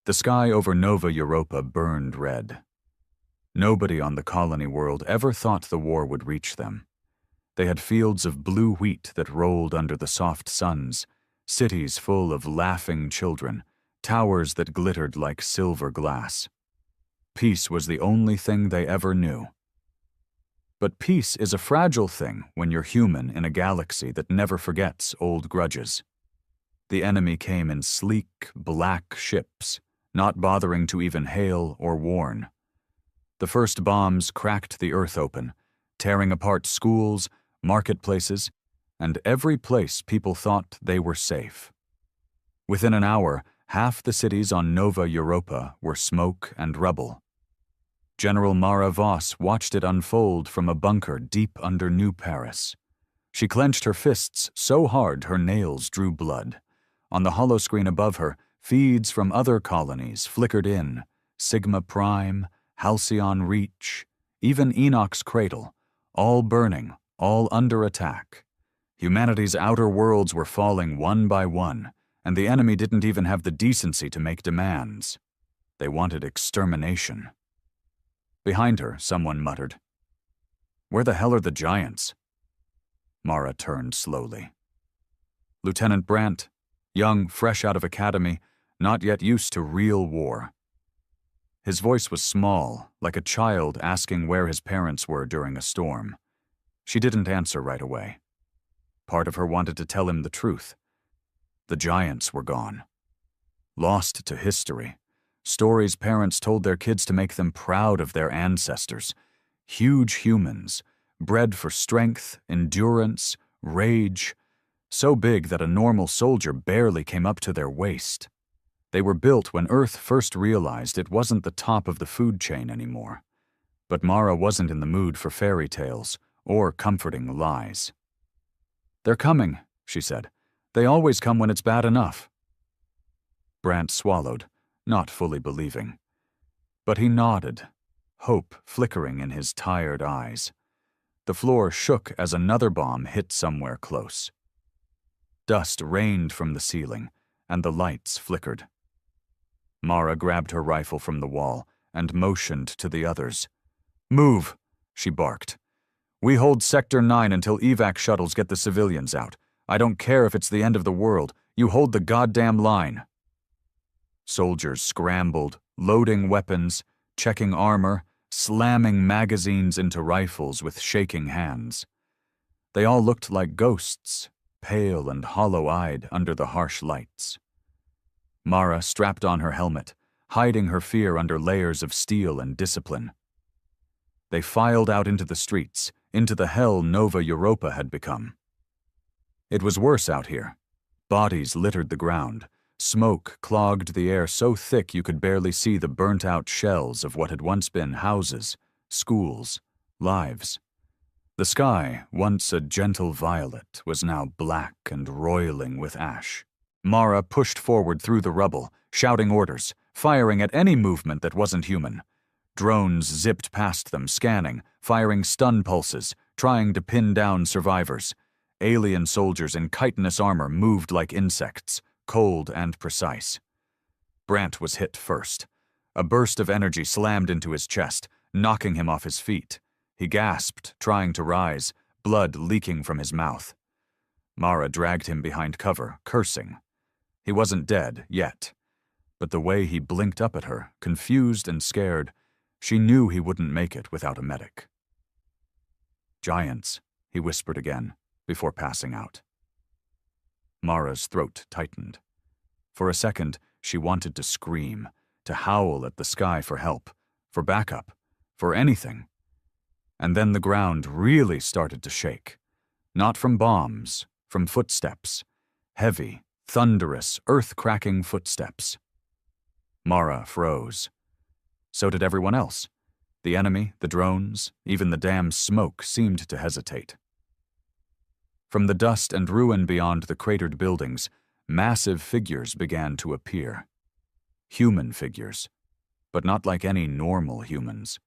The sky over Nova Europa burned red. Nobody on the colony world ever thought the war would reach them. They had fields of blue wheat that rolled under the soft suns, cities full of laughing children, towers that glittered like silver glass. Peace was the only thing they ever knew. But peace is a fragile thing when you're human in a galaxy that never forgets old grudges. The enemy came in sleek, black ships, not bothering to even hail or warn. The first bombs cracked the earth open, tearing apart schools, marketplaces, and every place people thought they were safe. Within an hour, half the cities on Nova Europa were smoke and rubble. General Mara Voss watched it unfold from a bunker deep under New Paris. She clenched her fists so hard her nails drew blood. On the holoscreen above her, feeds from other colonies flickered in, Sigma Prime, Halcyon Reach, even Enoch's Cradle, all burning, all under attack. Humanity's outer worlds were falling one by one, and the enemy didn't even have the decency to make demands. They wanted extermination. Behind her, someone muttered, "Where the hell are the giants?" Mara turned slowly. Lieutenant Brandt, young, fresh out of academy, not yet used to real war. His voice was small, like a child asking where his parents were during a storm. She didn't answer right away. Part of her wanted to tell him the truth. The giants were gone. Lost to history. Stories parents told their kids to make them proud of their ancestors. Huge humans, bred for strength, endurance, rage, so big that a normal soldier barely came up to their waist. They were built when Earth first realized it wasn't the top of the food chain anymore. But Mara wasn't in the mood for fairy tales or comforting lies. "They're coming," she said. "They always come when it's bad enough." Brandt swallowed, not fully believing. But he nodded, hope flickering in his tired eyes. The floor shook as another bomb hit somewhere close. Dust rained from the ceiling, and the lights flickered. Mara grabbed her rifle from the wall and motioned to the others. "Move," she barked. "We hold Sector 9 until evac shuttles get the civilians out. I don't care if it's the end of the world. You hold the goddamn line." Soldiers scrambled, loading weapons, checking armor, slamming magazines into rifles with shaking hands. They all looked like ghosts, pale and hollow-eyed under the harsh lights. Mara strapped on her helmet, hiding her fear under layers of steel and discipline. They filed out into the streets, into the hell Nova Europa had become. It was worse out here. Bodies littered the ground. Smoke clogged the air so thick you could barely see the burnt-out shells of what had once been houses, schools, lives. The sky, once a gentle violet, was now black and roiling with ash. Mara pushed forward through the rubble, shouting orders, firing at any movement that wasn't human. Drones zipped past them, scanning, firing stun pulses, trying to pin down survivors. Alien soldiers in chitinous armor moved like insects, cold and precise. Brandt was hit first. A burst of energy slammed into his chest, knocking him off his feet. He gasped, trying to rise, blood leaking from his mouth. Mara dragged him behind cover, cursing. He wasn't dead, yet. But the way he blinked up at her, confused and scared, she knew he wouldn't make it without a medic. "Giants," he whispered again, before passing out. Mara's throat tightened. For a second, she wanted to scream, to howl at the sky for help, for backup, for anything. And then the ground really started to shake. Not from bombs, from footsteps. Heavy, thunderous, earth-cracking footsteps. Mara froze. So did everyone else. The enemy, the drones, even the damn smoke seemed to hesitate. From the dust and ruin beyond the cratered buildings, massive figures began to appear. Human figures, but not like any normal humans.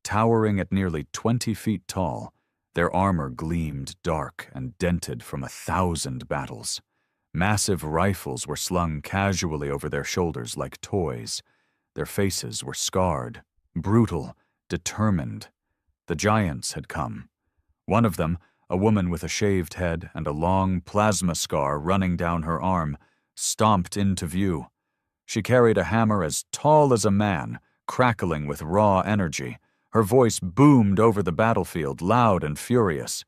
Towering at nearly 20 feet tall, their armor gleamed dark and dented from 1,000 battles. Massive rifles were slung casually over their shoulders like toys. Their faces were scarred, brutal, determined. The giants had come. One of them, a woman with a shaved head and a long plasma scar running down her arm, stomped into view. She carried a hammer as tall as a man, crackling with raw energy. Her voice boomed over the battlefield, loud and furious.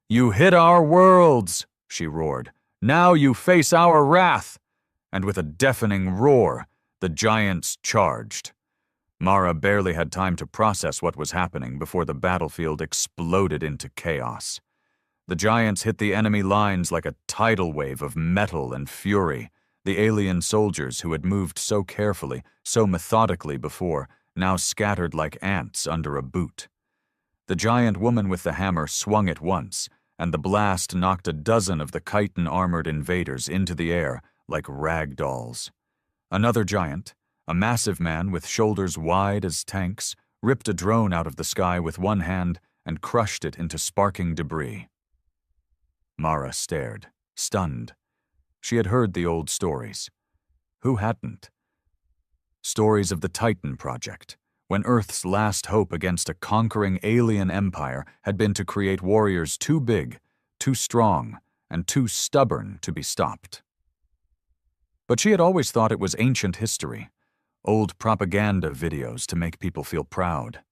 "You hit our worlds," she roared. "Now you face our wrath!" And with a deafening roar, the giants charged. Mara barely had time to process what was happening before the battlefield exploded into chaos. The giants hit the enemy lines like a tidal wave of metal and fury. The alien soldiers who had moved so carefully, so methodically before, now scattered like ants under a boot. The giant woman with the hammer swung it once, and the blast knocked a dozen of the chitin-armored invaders into the air like rag dolls. Another giant, a massive man with shoulders wide as tanks, ripped a drone out of the sky with one hand and crushed it into sparking debris. Mara stared, stunned. She had heard the old stories. Who hadn't? Stories of the Titan Project, when Earth's last hope against a conquering alien empire had been to create warriors too big, too strong, and too stubborn to be stopped. But she had always thought it was ancient history, old propaganda videos to make people feel proud.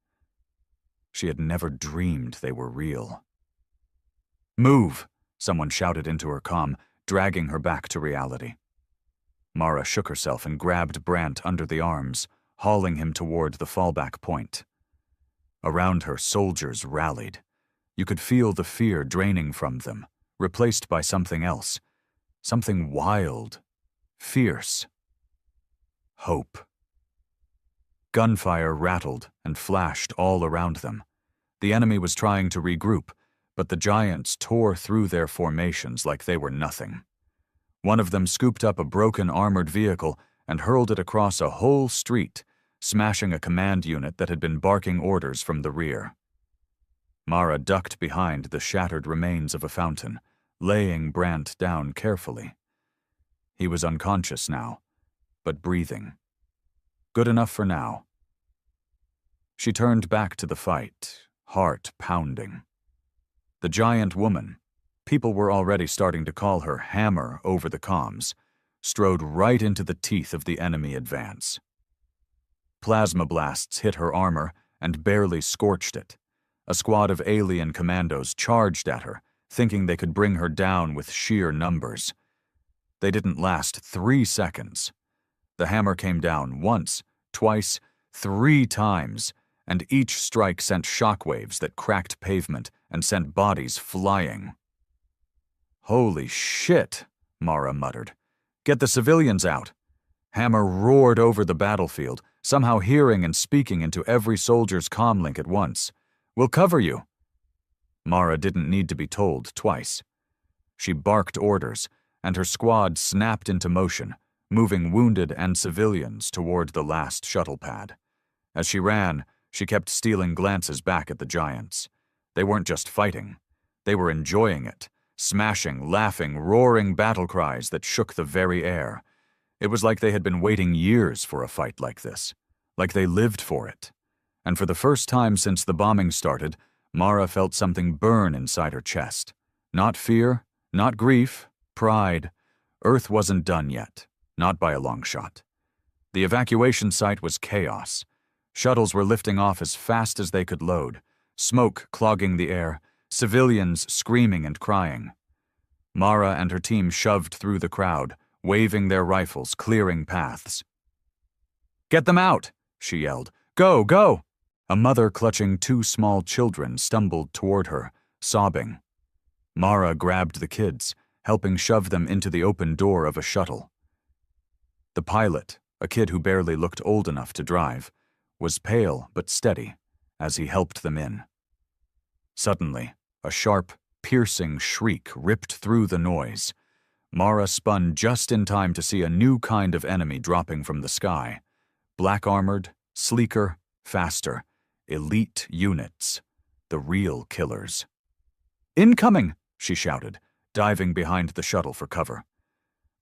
She had never dreamed they were real. "Move!" someone shouted into her comm, dragging her back to reality. Mara shook herself and grabbed Brant under the arms, hauling him toward the fallback point. Around her, soldiers rallied. You could feel the fear draining from them, replaced by something else. Something wild, fierce. Hope. Gunfire rattled and flashed all around them. The enemy was trying to regroup, but the giants tore through their formations like they were nothing. One of them scooped up a broken armored vehicle and hurled it across a whole street, smashing a command unit that had been barking orders from the rear. Mara ducked behind the shattered remains of a fountain, laying Brant down carefully. He was unconscious now, but breathing. Good enough for now. She turned back to the fight, heart pounding. The giant woman, people were already starting to call her Hammer over the comms, strode right into the teeth of the enemy advance. Plasma blasts hit her armor and barely scorched it. A squad of alien commandos charged at her, thinking they could bring her down with sheer numbers. They didn't last 3 seconds. The hammer came down once, twice, 3 times, and each strike sent shockwaves that cracked pavement and sent bodies flying. "Holy shit," Mara muttered. "Get the civilians out." Hammer roared over the battlefield, somehow hearing and speaking into every soldier's comlink at once. "We'll cover you." Mara didn't need to be told twice. She barked orders, and her squad snapped into motion, moving wounded and civilians toward the last shuttle pad. As she ran, she kept stealing glances back at the giants. They weren't just fighting. They were enjoying it, smashing, laughing, roaring battle cries that shook the very air. It was like they had been waiting years for a fight like this, like they lived for it. And for the first time since the bombing started, Mara felt something burn inside her chest. Not fear, not grief, pride. Earth wasn't done yet, not by a long shot. The evacuation site was chaos. Shuttles were lifting off as fast as they could load, smoke clogging the air, civilians screaming and crying. Mara and her team shoved through the crowd, waving their rifles, clearing paths. "Get them out!" she yelled. "Go, go!" A mother clutching 2 small children stumbled toward her, sobbing. Mara grabbed the kids, helping shove them into the open door of a shuttle. The pilot, a kid who barely looked old enough to drive, was pale but steady as he helped them in. Suddenly, a sharp, piercing shriek ripped through the noise. Mara spun just in time to see a new kind of enemy dropping from the sky. Black-armored, sleeker, faster. Elite units. The real killers. "Incoming!" she shouted, diving behind the shuttle for cover.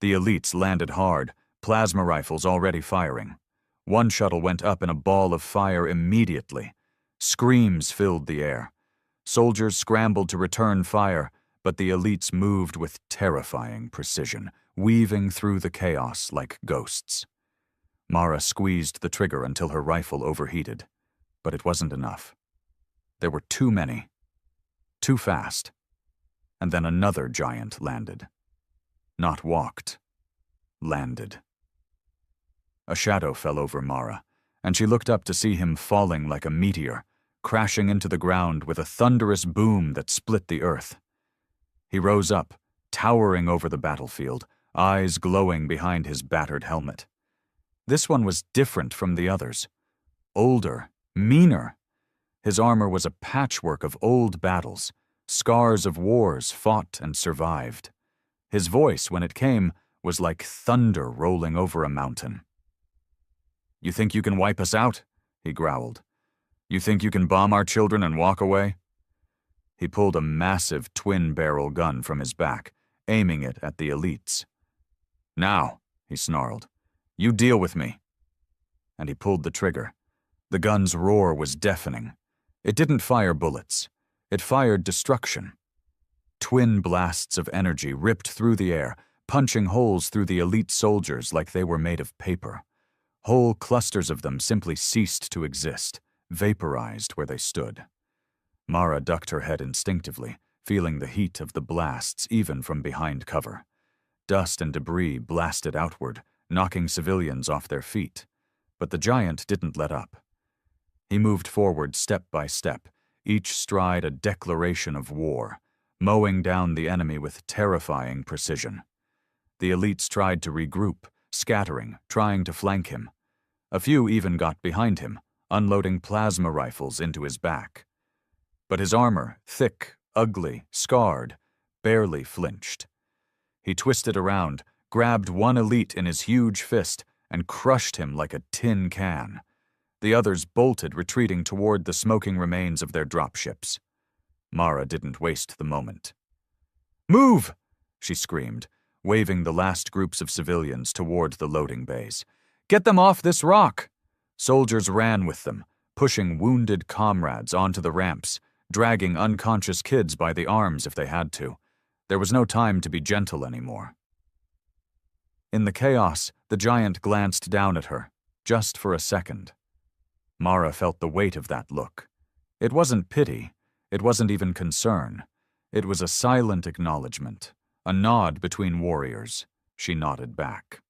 The elites landed hard, plasma rifles already firing. One shuttle went up in a ball of fire immediately. Screams filled the air. Soldiers scrambled to return fire, but the elites moved with terrifying precision, weaving through the chaos like ghosts. Mara squeezed the trigger until her rifle overheated, but it wasn't enough. There were too many, too fast, and then another giant landed. Not walked, landed. A shadow fell over Mara, and she looked up to see him falling like a meteor, crashing into the ground with a thunderous boom that split the earth. He rose up, towering over the battlefield, eyes glowing behind his battered helmet. This one was different from the others. Older, meaner. His armor was a patchwork of old battles, scars of wars fought and survived. His voice, when it came, was like thunder rolling over a mountain. "You think you can wipe us out?" he growled. "You think you can bomb our children and walk away?" He pulled a massive twin-barrel gun from his back, aiming it at the elites. "Now," he snarled, "you deal with me." And he pulled the trigger. The gun's roar was deafening. It didn't fire bullets. It fired destruction. Twin blasts of energy ripped through the air, punching holes through the elite soldiers like they were made of paper. Whole clusters of them simply ceased to exist, vaporized where they stood. Mara ducked her head instinctively, feeling the heat of the blasts even from behind cover. Dust and debris blasted outward, knocking civilians off their feet. But the giant didn't let up. He moved forward step by step, each stride a declaration of war, mowing down the enemy with terrifying precision. The elites tried to regroup, scattering, trying to flank him. A few even got behind him, unloading plasma rifles into his back. But his armor, thick, ugly, scarred, barely flinched. He twisted around, grabbed one elite in his huge fist, and crushed him like a tin can. The others bolted, retreating toward the smoking remains of their dropships. Mara didn't waste the moment. "Move!" she screamed, waving the last groups of civilians toward the loading bays. "Get them off this rock!" Soldiers ran with them, pushing wounded comrades onto the ramps, dragging unconscious kids by the arms if they had to. There was no time to be gentle anymore. In the chaos, the giant glanced down at her, just for a second. Mara felt the weight of that look. It wasn't pity. It wasn't even concern. It was a silent acknowledgement, a nod between warriors. She nodded back.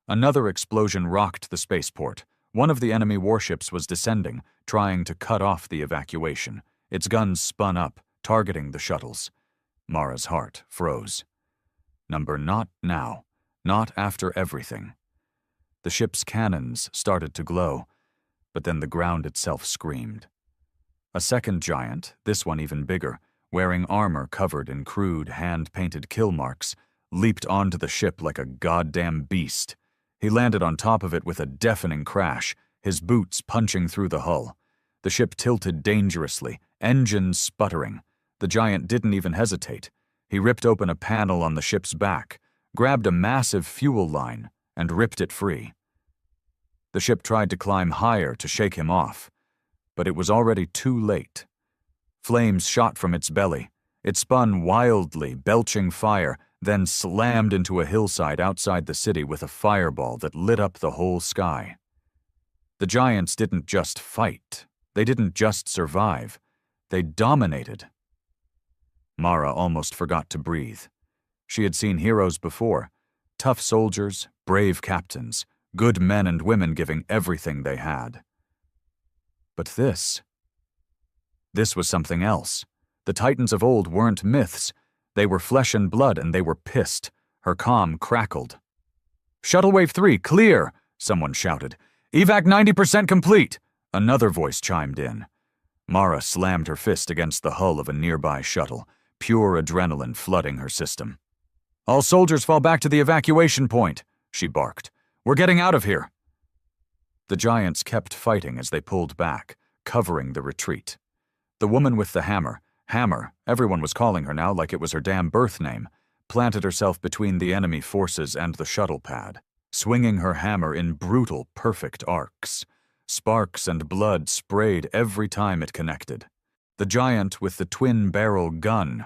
Another explosion rocked the spaceport. One of the enemy warships was descending, trying to cut off the evacuation. Its guns spun up, targeting the shuttles. Mara's heart froze. Not now. Not after everything. The ship's cannons started to glow, but then the ground itself screamed. A second giant, this one even bigger, wearing armor covered in crude, hand-painted kill marks, leaped onto the ship like a goddamn beast. He landed on top of it with a deafening crash, his boots punching through the hull. The ship tilted dangerously, engines sputtering. The giant didn't even hesitate. He ripped open a panel on the ship's back, grabbed a massive fuel line, and ripped it free. The ship tried to climb higher to shake him off, but it was already too late. Flames shot from its belly. It spun wildly, belching fire, then slammed into a hillside outside the city with a fireball that lit up the whole sky. The giants didn't just fight. They didn't just survive. They dominated. Mara almost forgot to breathe. She had seen heroes before, tough soldiers, brave captains, good men and women giving everything they had. But this was something else. The titans of old weren't myths. They were flesh and blood, and they were pissed. Her comm crackled. "Shuttle Wave 3, clear!" someone shouted. "Evac 90% complete!" Another voice chimed in. Mara slammed her fist against the hull of a nearby shuttle, pure adrenaline flooding her system. "All soldiers fall back to the evacuation point," she barked. "We're getting out of here." The giants kept fighting as they pulled back, covering the retreat. The woman with the hammer, everyone was calling her now like it was her damn birth name, planted herself between the enemy forces and the shuttle pad, swinging her hammer in brutal, perfect arcs. Sparks and blood sprayed every time it connected. The giant with the twin-barrel gun,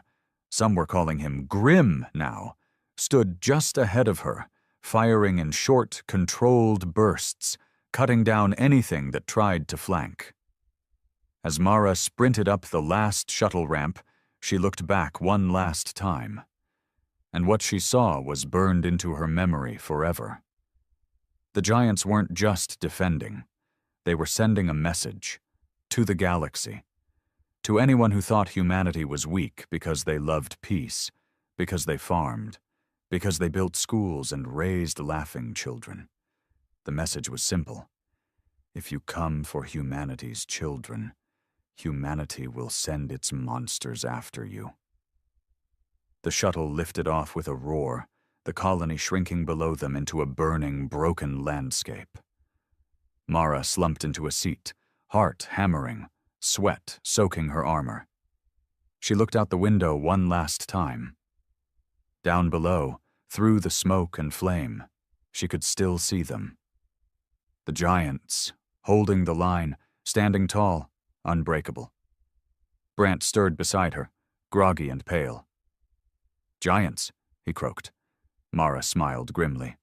some were calling him Grim now, stood just ahead of her, firing in short, controlled bursts, cutting down anything that tried to flank. As Mara sprinted up the last shuttle ramp, she looked back one last time. And what she saw was burned into her memory forever. The giants weren't just defending. They were sending a message to the galaxy, to anyone who thought humanity was weak because they loved peace, because they farmed, because they built schools and raised laughing children. The message was simple. If you come for humanity's children, humanity will send its monsters after you. The shuttle lifted off with a roar, the colony shrinking below them into a burning, broken landscape. Mara slumped into a seat, heart hammering, sweat soaking her armor. She looked out the window one last time. Down below, through the smoke and flame, she could still see them. The giants, holding the line, standing tall, unbreakable. Brant stirred beside her, groggy and pale. "Giants," he croaked. Mara smiled grimly.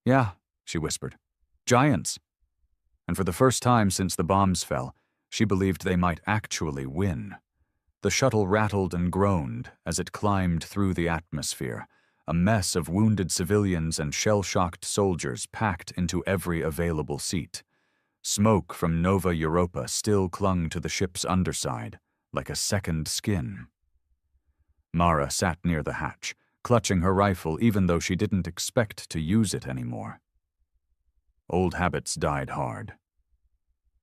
"Yeah," she whispered. "Giants." And for the first time since the bombs fell, she believed they might actually win. The shuttle rattled and groaned as it climbed through the atmosphere, a mess of wounded civilians and shell-shocked soldiers packed into every available seat. Smoke from Nova Europa still clung to the ship's underside, like a second skin. Mara sat near the hatch, clutching her rifle even though she didn't expect to use it anymore. Old habits died hard.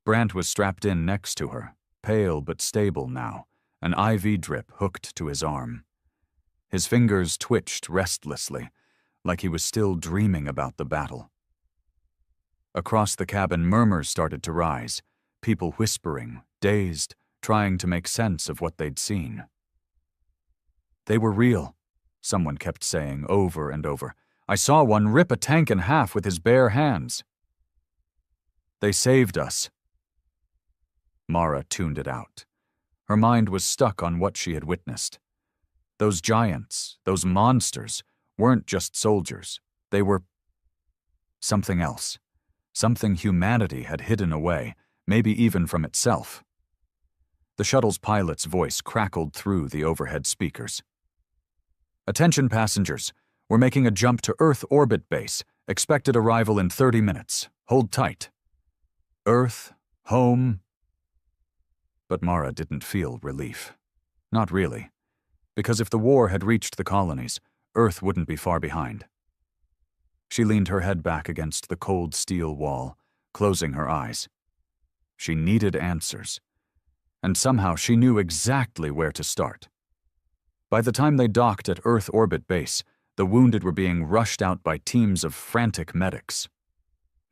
Brant was strapped in next to her, pale but stable now, an IV drip hooked to his arm. His fingers twitched restlessly, like he was still dreaming about the battle. Across the cabin, murmurs started to rise, people whispering, dazed, trying to make sense of what they'd seen. "They were real," someone kept saying over and over. "I saw one rip a tank in half with his bare hands." "They saved us." Mara tuned it out. Her mind was stuck on what she had witnessed. Those giants, those monsters, weren't just soldiers. They were something else. Something humanity had hidden away, maybe even from itself. The shuttle's pilot's voice crackled through the overhead speakers. "Attention passengers, we're making a jump to Earth orbit base. Expected arrival in 30 minutes. Hold tight." Earth, home. But Mara didn't feel relief. Not really. Because if the war had reached the colonies, Earth wouldn't be far behind. She leaned her head back against the cold steel wall, closing her eyes. She needed answers. And somehow she knew exactly where to start. By the time they docked at Earth orbit base, the wounded were being rushed out by teams of frantic medics.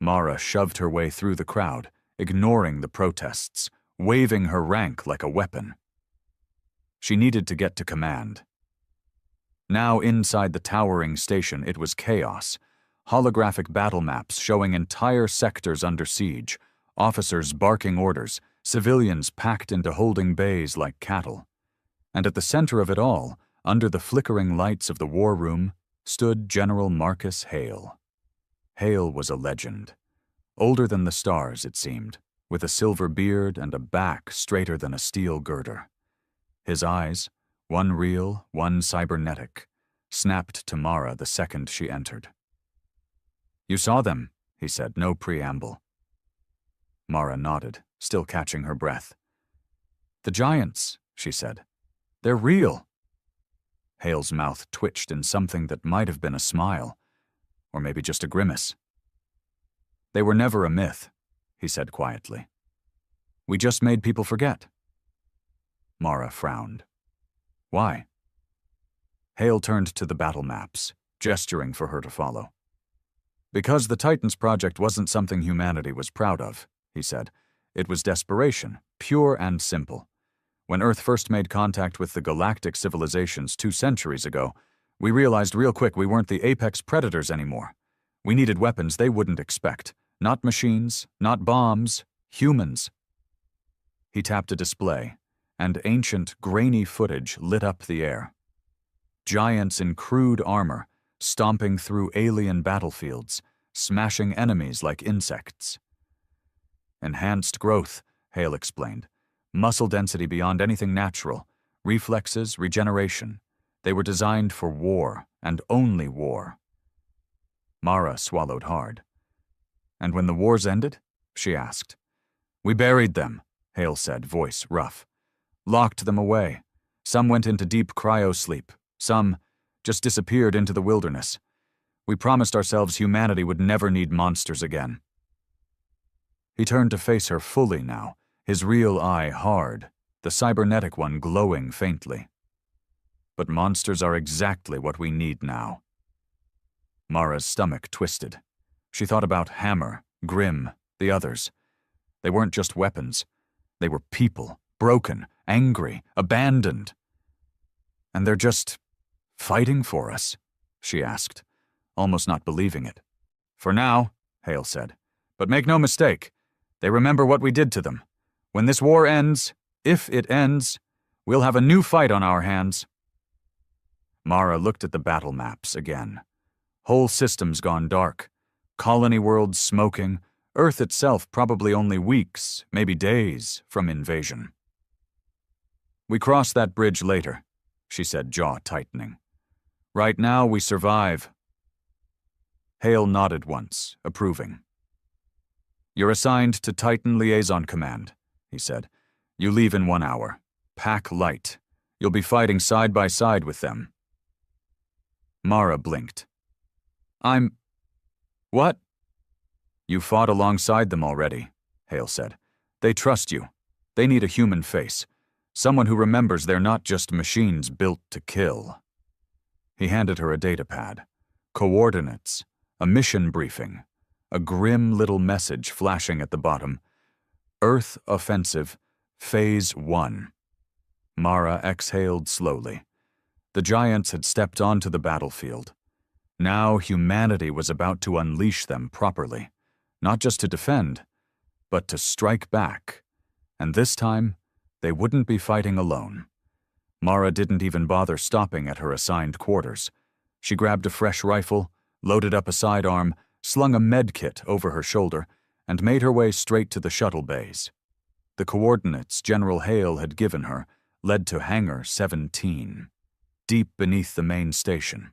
Mara shoved her way through the crowd, ignoring the protests, waving her rank like a weapon. She needed to get to command. Now inside the towering station, it was chaos. Holographic battle maps showing entire sectors under siege, officers barking orders, civilians packed into holding bays like cattle. And at the center of it all, under the flickering lights of the war room, stood General Marcus Hale. Hale was a legend. Older than the stars, it seemed, with a silver beard and a back straighter than a steel girder. His eyes, one real, one cybernetic, snapped to Mara the second she entered. "You saw them," he said, no preamble. Mara nodded, still catching her breath. "The giants," she said. "They're real." Hale's mouth twitched in something that might have been a smile, or maybe just a grimace. "They were never a myth," he said quietly. "We just made people forget." Mara frowned. "Why?" Hale turned to the battle maps, gesturing for her to follow. "Because the Titans project wasn't something humanity was proud of," he said. "It was desperation, pure and simple. When Earth first made contact with the galactic civilizations 2 centuries ago, We realized real quick we weren't the apex predators anymore. We needed weapons they wouldn't expect. Not machines, not bombs, humans. He tapped a display, and ancient, grainy footage lit up the air. Giants in crude armor, stomping through alien battlefields, smashing enemies like insects. Enhanced growth, Hale explained. Muscle density beyond anything natural. Reflexes, regeneration. They were designed for war, and only war. Mara swallowed hard. And when the wars ended? She asked. We buried them, Hale said, voice rough. Locked them away. Some went into deep cryo-sleep. Some just disappeared into the wilderness. We promised ourselves humanity would never need monsters again. He turned to face her fully now, his real eye hard, the cybernetic one glowing faintly. But monsters are exactly what we need now. Mara's stomach twisted. She thought about Hammer, Grimm, the others. They weren't just weapons. They were people, broken, angry, abandoned. And they're just fighting for us, she asked, almost not believing it. For now, Hale said. But make no mistake, they remember what we did to them. When this war ends, if it ends, we'll have a new fight on our hands. Mara looked at the battle maps again. Whole systems gone dark. Colony worlds smoking. Earth itself probably only weeks, maybe days, from invasion. We cross that bridge later, she said, jaw tightening. Right now we survive. Hale nodded once, approving. You're assigned to Titan Liaison Command, he said. You leave in 1 hour. Pack light. You'll be fighting side by side with them. Mara blinked. What? You fought alongside them already, Hale said. They trust you. They need a human face. Someone who remembers they're not just machines built to kill. He handed her a datapad. Coordinates. A mission briefing. A grim little message flashing at the bottom. Earth Offensive, Phase 1. Mara exhaled slowly. The giants had stepped onto the battlefield. Now humanity was about to unleash them properly. Not just to defend, but to strike back. And this time, they wouldn't be fighting alone. Mara didn't even bother stopping at her assigned quarters. She grabbed a fresh rifle, loaded up a sidearm, slung a med kit over her shoulder, and made her way straight to the shuttle bays. The coordinates General Hale had given her led to Hangar 17, deep beneath the main station.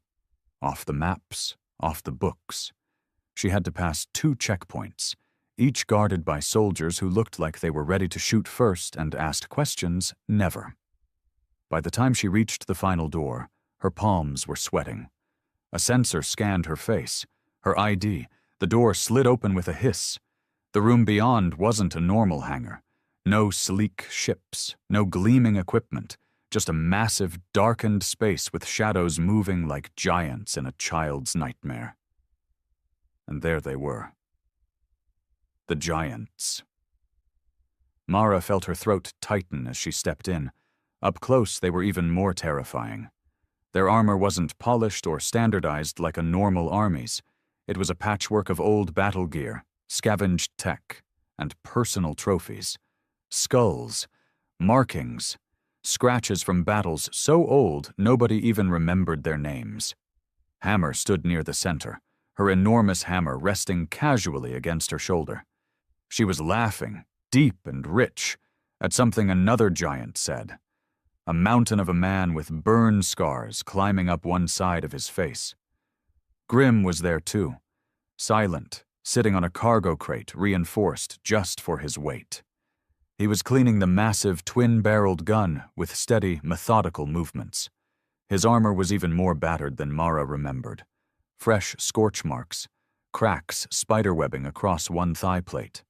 Off the maps, off the books. She had to pass 2 checkpoints, each guarded by soldiers who looked like they were ready to shoot first and ask questions never. By the time she reached the final door, her palms were sweating. A sensor scanned her face, her ID. The door slid open with a hiss. The room beyond wasn't a normal hangar. No sleek ships, no gleaming equipment, just a massive, darkened space with shadows moving like giants in a child's nightmare. And there they were. The giants. Mara felt her throat tighten as she stepped in. Up close, they were even more terrifying. Their armor wasn't polished or standardized like a normal army's. It was a patchwork of old battle gear, scavenged tech, and personal trophies. Skulls, markings, scratches from battles so old nobody even remembered their names. Hammer stood near the center, her enormous hammer resting casually against her shoulder. She was laughing, deep and rich, at something another giant said. A mountain of a man with burn scars climbing up one side of his face. Grimm was there too, silent, sitting on a cargo crate reinforced just for his weight. He was cleaning the massive twin-barreled gun with steady, methodical movements. His armor was even more battered than Mara remembered. Fresh scorch marks, cracks spiderwebbing across one thigh plate.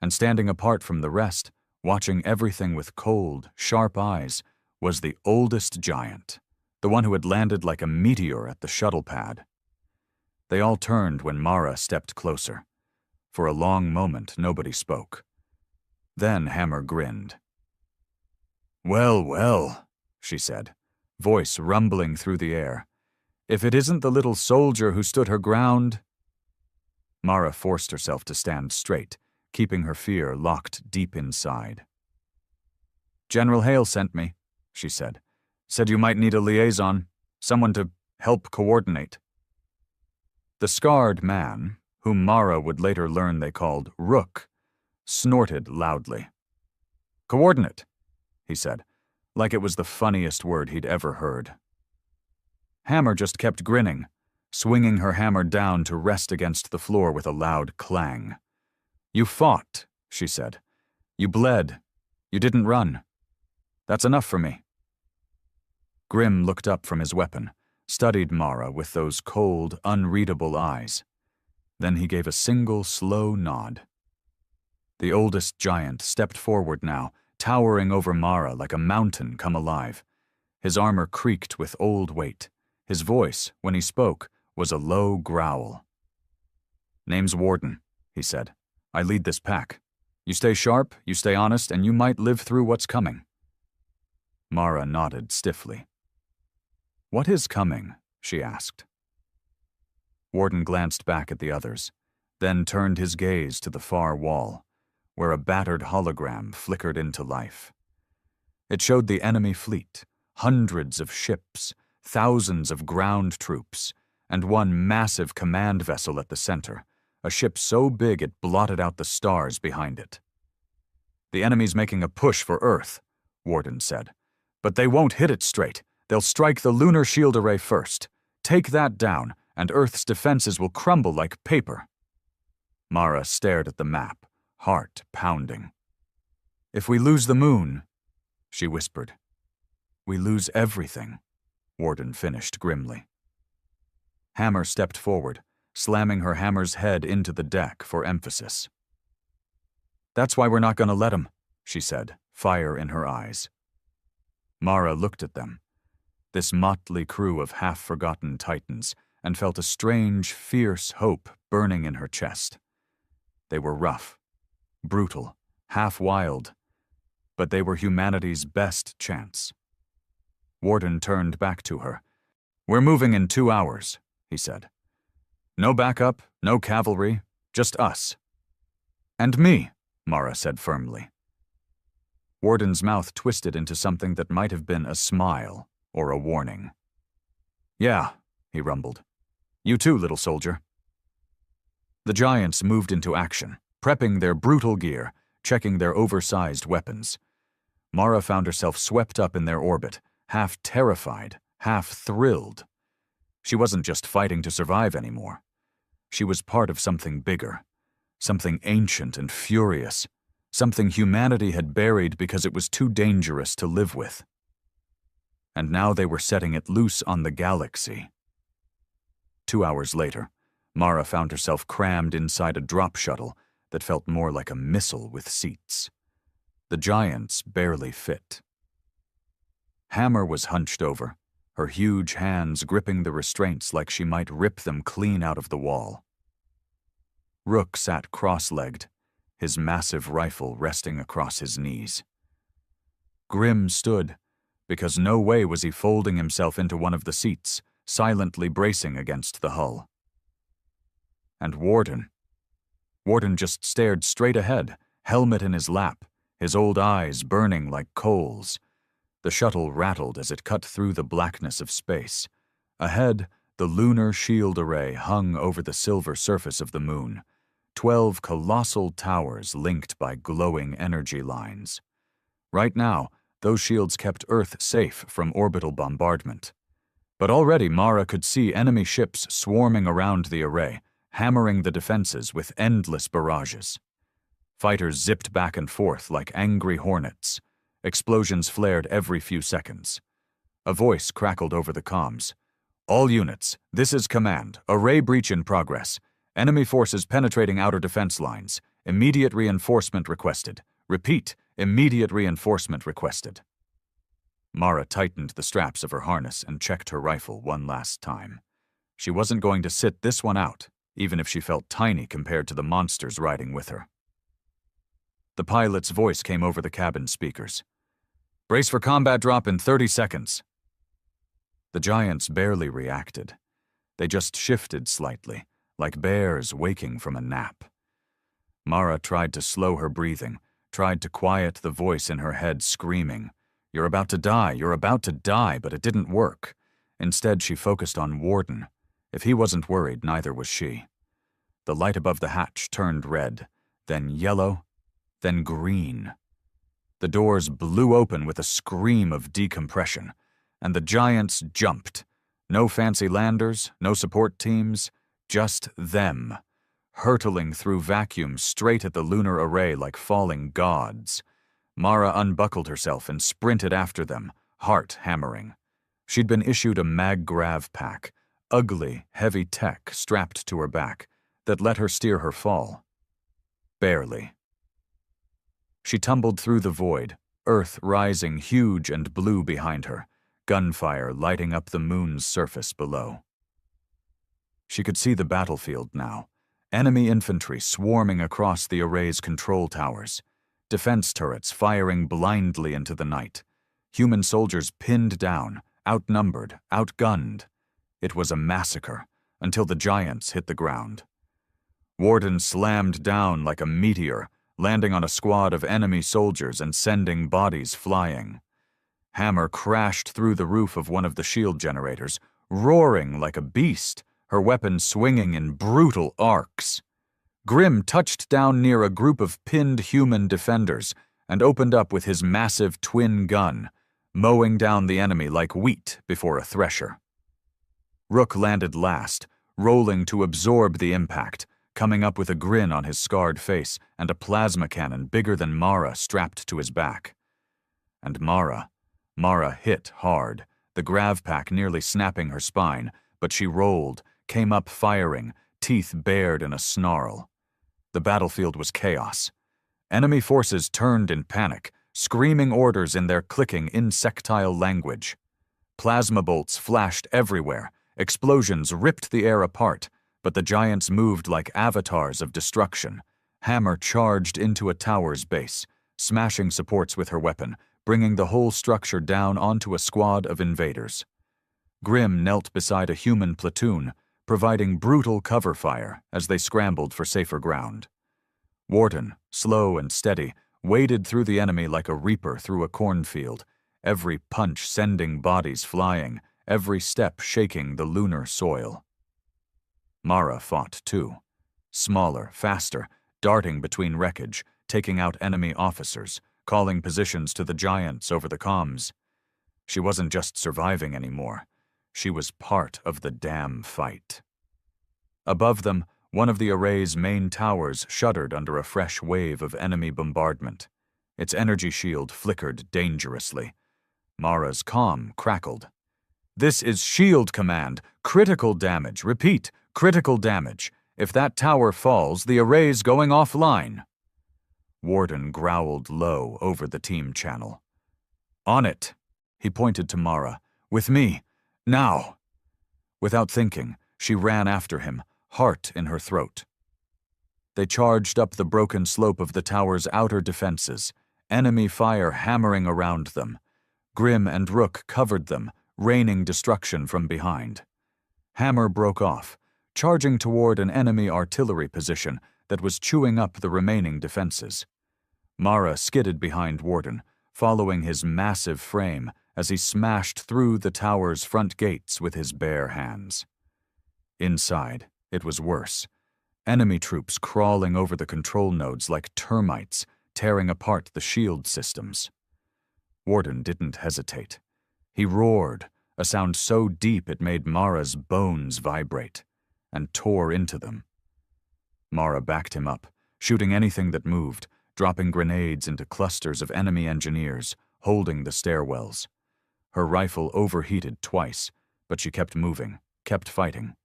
And standing apart from the rest, watching everything with cold, sharp eyes, was the oldest giant, the one who had landed like a meteor at the shuttle pad. They all turned when Mara stepped closer. For a long moment, nobody spoke. Then Hammer grinned. "Well, well," she said, voice rumbling through the air. If it isn't the little soldier who stood her ground. Mara forced herself to stand straight, keeping her fear locked deep inside. General Hale sent me, she said. Said you might need a liaison, someone to help coordinate. The scarred man, whom Mara would later learn they called Rook, snorted loudly. Coordinate, he said, like it was the funniest word he'd ever heard. Hammer just kept grinning, swinging her hammer down to rest against the floor with a loud clang. You fought, she said. You bled. You didn't run. That's enough for me. Grim looked up from his weapon, studied Mara with those cold, unreadable eyes. Then he gave a single, slow nod. The oldest giant stepped forward now, towering over Mara like a mountain come alive. His armor creaked with old weight. His voice, when he spoke, was a low growl. Name's Warden, he said. I lead this pack. You stay sharp, you stay honest, and you might live through what's coming. Mara nodded stiffly. What is coming? She asked. Warden glanced back at the others, then turned his gaze to the far wall, where a battered hologram flickered into life. It showed the enemy fleet, hundreds of ships, thousands of ground troops, and one massive command vessel at the center, a ship so big it blotted out the stars behind it. The enemy's making a push for Earth, Warden said. But they won't hit it straight. They'll strike the lunar shield array first. Take that down, and Earth's defenses will crumble like paper. Mara stared at the map, heart pounding. If we lose the moon, she whispered. We lose everything, Warden finished grimly. Hammer stepped forward, slamming her hammer's head into the deck for emphasis. That's why we're not going to let 'em, she said, fire in her eyes. Mara looked at them, this motley crew of half-forgotten titans, and felt a strange, fierce hope burning in her chest. They were rough, brutal, half-wild, but they were humanity's best chance. Warden turned back to her. We're moving in 2 hours, he said. No backup, no cavalry, just us. And me, Mara said firmly. Warden's mouth twisted into something that might have been a smile or a warning. Yeah, he rumbled. You too, little soldier. The giants moved into action, prepping their brutal gear, checking their oversized weapons. Mara found herself swept up in their orbit, half terrified, half thrilled. She wasn't just fighting to survive anymore. She was part of something bigger, something ancient and furious, something humanity had buried because it was too dangerous to live with. And now they were setting it loose on the galaxy. 2 hours later, Mara found herself crammed inside a drop shuttle that felt more like a missile with seats. The giants barely fit. Hammer was hunched over, her huge hands gripping the restraints like she might rip them clean out of the wall. Rook sat cross-legged, his massive rifle resting across his knees. Grim stood, because no way was he folding himself into one of the seats, silently bracing against the hull. And Warden just stared straight ahead, helmet in his lap, his old eyes burning like coals. The shuttle rattled as it cut through the blackness of space. Ahead, the lunar shield array hung over the silver surface of the moon, 12 colossal towers linked by glowing energy lines. Right now, those shields kept Earth safe from orbital bombardment. But already Mara could see enemy ships swarming around the array, hammering the defenses with endless barrages. Fighters zipped back and forth like angry hornets. Explosions flared every few seconds. A voice crackled over the comms. All units, this is command. Array breach in progress. Enemy forces penetrating outer defense lines. Immediate reinforcement requested. Repeat, immediate reinforcement requested. Mara tightened the straps of her harness and checked her rifle one last time. She wasn't going to sit this one out, even if she felt tiny compared to the monsters riding with her. The pilot's voice came over the cabin speakers. Brace for combat drop in 30 seconds. The giants barely reacted, They just shifted slightly, like bears waking from a nap. Mara tried to slow her breathing, tried to quiet the voice in her head screaming, "You're about to die, you're about to die," but it didn't work. Instead, she focused on Warden. If he wasn't worried, neither was she. The light above the hatch turned red, then yellow, then green. The doors blew open with a scream of decompression, and the giants jumped. No fancy landers, no support teams, just them, hurtling through vacuum straight at the lunar array like falling gods. Mara unbuckled herself and sprinted after them, heart hammering. She'd been issued a mag-grav pack, ugly, heavy tech strapped to her back, that let her steer her fall. Barely. She tumbled through the void, Earth rising huge and blue behind her, gunfire lighting up the moon's surface below. She could see the battlefield now, enemy infantry swarming across the array's control towers, defense turrets firing blindly into the night, human soldiers pinned down, outnumbered, outgunned. It was a massacre, until the giants hit the ground. Warden slammed down like a meteor, landing on a squad of enemy soldiers and sending bodies flying. Hammer crashed through the roof of one of the shield generators, roaring like a beast, her weapon swinging in brutal arcs. Grim touched down near a group of pinned human defenders and opened up with his massive twin gun, mowing down the enemy like wheat before a thresher. Rook landed last, rolling to absorb the impact, coming up with a grin on his scarred face and a plasma cannon bigger than Mara strapped to his back. And Mara hit hard, the grav pack nearly snapping her spine, but she rolled, came up firing, teeth bared in a snarl. The battlefield was chaos. Enemy forces turned in panic, screaming orders in their clicking insectile language. Plasma bolts flashed everywhere, explosions ripped the air apart, but the giants moved like avatars of destruction. Hammer charged into a tower's base, smashing supports with her weapon, bringing the whole structure down onto a squad of invaders. Grim knelt beside a human platoon, providing brutal cover fire as they scrambled for safer ground. Warden, slow and steady, waded through the enemy like a reaper through a cornfield, every punch sending bodies flying, every step shaking the lunar soil. Mara fought too. Smaller, faster, darting between wreckage, taking out enemy officers, calling positions to the giants over the comms. She wasn't just surviving anymore. She was part of the damn fight. Above them, one of the array's main towers shuddered under a fresh wave of enemy bombardment. Its energy shield flickered dangerously. Mara's comm crackled. "This is Shield Command. Critical damage. Repeat, critical damage. If that tower falls, the array's going offline." Warden growled low over the team channel. "On it." He pointed to Mara. "With me. Now." Without thinking, she ran after him, heart in her throat. They charged up the broken slope of the tower's outer defenses, enemy fire hammering around them. Grim and Rook covered them, raining destruction from behind. Hammer broke off, charging toward an enemy artillery position that was chewing up the remaining defenses. Mara skidded behind Warden, following his massive frame as he smashed through the tower's front gates with his bare hands. Inside, it was worse. Enemy troops crawling over the control nodes like termites, tearing apart the shield systems. Warden didn't hesitate. He roared, a sound so deep it made Mara's bones vibrate, and tore into them. Mara backed him up, shooting anything that moved, dropping grenades into clusters of enemy engineers, holding the stairwells. Her rifle overheated twice, but she kept moving, kept fighting.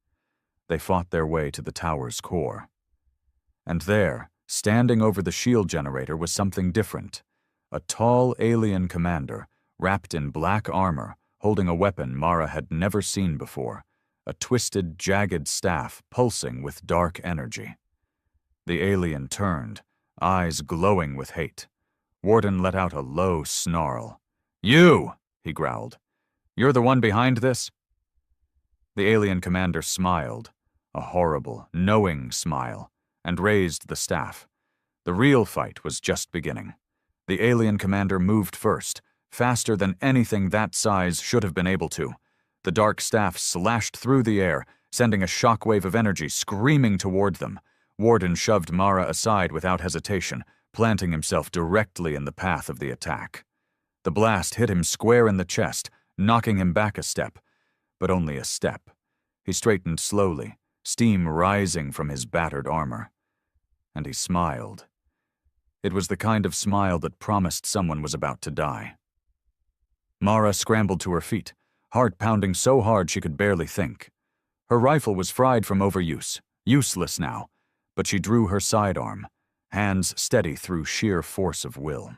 They fought their way to the tower's core. And there, standing over the shield generator, was something different. A tall alien commander, wrapped in black armor, holding a weapon Mara had never seen before, a twisted, jagged staff pulsing with dark energy. The alien turned, eyes glowing with hate. Warden let out a low snarl. "You!" he growled. "You're the one behind this?" The alien commander smiled, a horrible, knowing smile, and raised the staff. The real fight was just beginning. The alien commander moved first, faster than anything that size should have been able to. The dark staff slashed through the air, sending a shockwave of energy screaming toward them. Warden shoved Mara aside without hesitation, planting himself directly in the path of the attack. The blast hit him square in the chest, knocking him back a step. But only a step. He straightened slowly, steam rising from his battered armor. And he smiled. It was the kind of smile that promised someone was about to die. Mara scrambled to her feet, heart pounding so hard she could barely think. Her rifle was fried from overuse, useless now, but she drew her sidearm, hands steady through sheer force of will.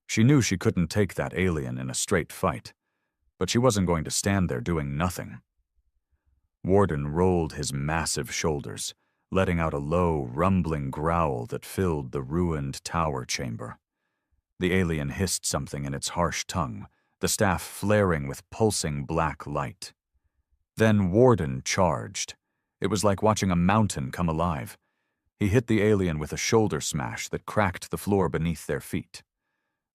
She knew she couldn't take that alien in a straight fight, but she wasn't going to stand there doing nothing. Warden rolled his massive shoulders, letting out a low, rumbling growl that filled the ruined tower chamber. The alien hissed something in its harsh tongue, the staff flaring with pulsing black light. Then Warden charged. It was like watching a mountain come alive. He hit the alien with a shoulder smash that cracked the floor beneath their feet.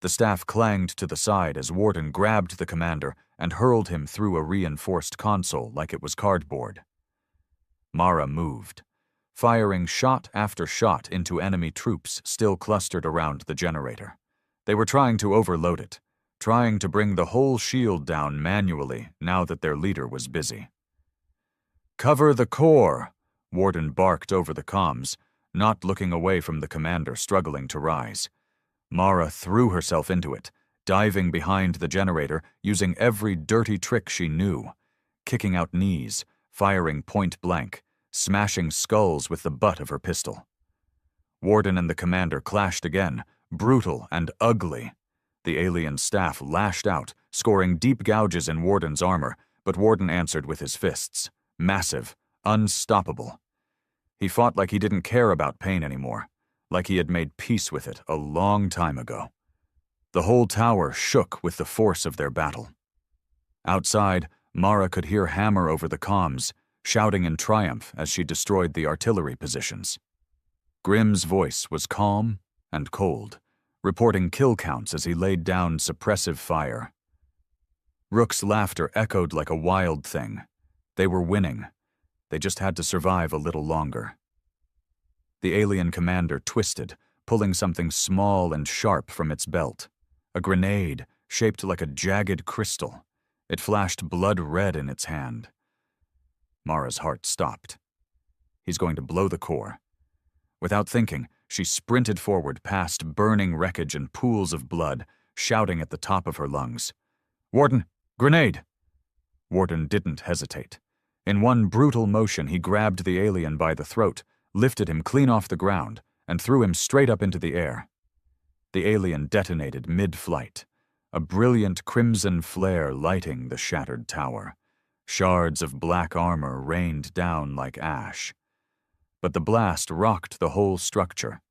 The staff clanged to the side as Warden grabbed the commander and hurled him through a reinforced console like it was cardboard. Mara moved, firing shot after shot into enemy troops still clustered around the generator. They were trying to overload it, trying to bring the whole shield down manually now that their leader was busy. "Cover the core," Warden barked over the comms, not looking away from the commander struggling to rise. Mara threw herself into it, diving behind the generator, using every dirty trick she knew, kicking out knees, firing point blank, smashing skulls with the butt of her pistol. Warden and the commander clashed again, brutal and ugly. The alien staff lashed out, scoring deep gouges in Warden's armor, but Warden answered with his fists, massive, unstoppable. He fought like he didn't care about pain anymore, like he had made peace with it a long time ago. The whole tower shook with the force of their battle. Outside, Mara could hear Hammer over the comms, shouting in triumph as she destroyed the artillery positions. Grimm's voice was calm and cold, reporting kill counts as he laid down suppressive fire. Rook's laughter echoed like a wild thing. They were winning. They just had to survive a little longer. The alien commander twisted, pulling something small and sharp from its belt. A grenade, shaped like a jagged crystal. It flashed blood red in its hand. Mara's heart stopped. He's going to blow the core. Without thinking, she sprinted forward past burning wreckage and pools of blood, shouting at the top of her lungs. "Warden, grenade!" Warden didn't hesitate. In one brutal motion, he grabbed the alien by the throat, lifted him clean off the ground, and threw him straight up into the air. The alien detonated mid-flight, a brilliant crimson flare lighting the shattered tower. Shards of black armor rained down like ash. But the blast rocked the whole structure.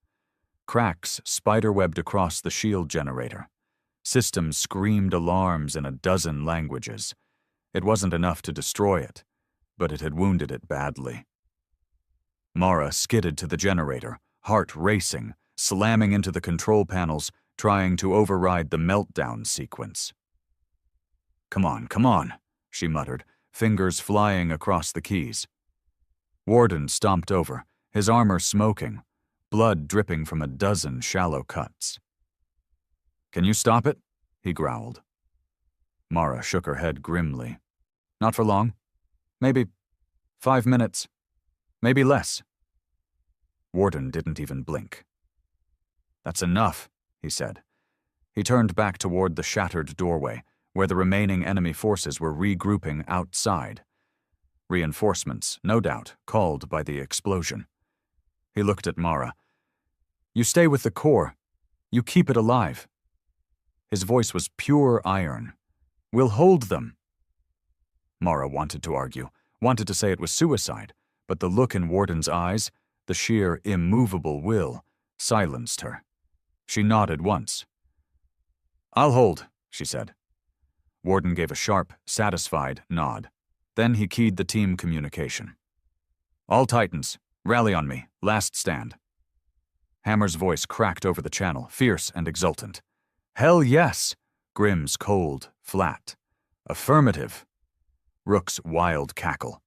Cracks spiderwebbed across the shield generator. Systems screamed alarms in a dozen languages. It wasn't enough to destroy it, but it had wounded it badly. Mara skidded to the generator, heart racing, slamming into the control panels, trying to override the meltdown sequence. Come on," she muttered, fingers flying across the keys. Warden stomped over, his armor smoking, blood dripping from a dozen shallow cuts. "Can you stop it?" he growled. Mara shook her head grimly. "Not for long. Maybe 5 minutes. Maybe less." Warden didn't even blink. "That's enough," he said. He turned back toward the shattered doorway, where the remaining enemy forces were regrouping outside. Reinforcements, no doubt, called by the explosion. He looked at Mara. "You stay with the core. You keep it alive." His voice was pure iron. "We'll hold them." Mara wanted to argue, wanted to say it was suicide, but the look in Warden's eyes, the sheer, immovable will, silenced her. She nodded once. "I'll hold," she said. Warden gave a sharp, satisfied nod. Then he keyed the team communication. "All Titans, rally on me. Last stand." Hammer's voice cracked over the channel, fierce and exultant. "Hell yes!" Grimm's cold, flat. "Affirmative." Rook's wild cackle.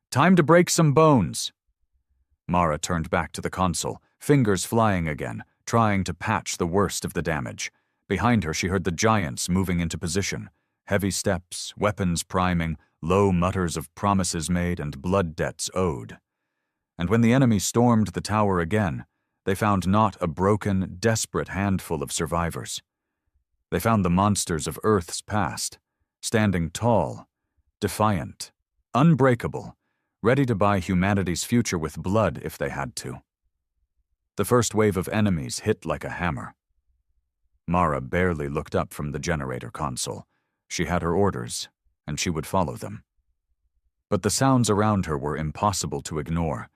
"Time to break some bones." Mara turned back to the console, fingers flying again, trying to patch the worst of the damage. Behind her she heard the giants moving into position. Heavy steps, weapons priming, low mutters of promises made and blood debts owed. And when the enemy stormed the tower again, they found not a broken, desperate handful of survivors. They found the monsters of Earth's past, standing tall, defiant, unbreakable, ready to buy humanity's future with blood if they had to. The first wave of enemies hit like a hammer. Mara barely looked up from the generator console. She had her orders, and she would follow them. But the sounds around her were impossible to ignore.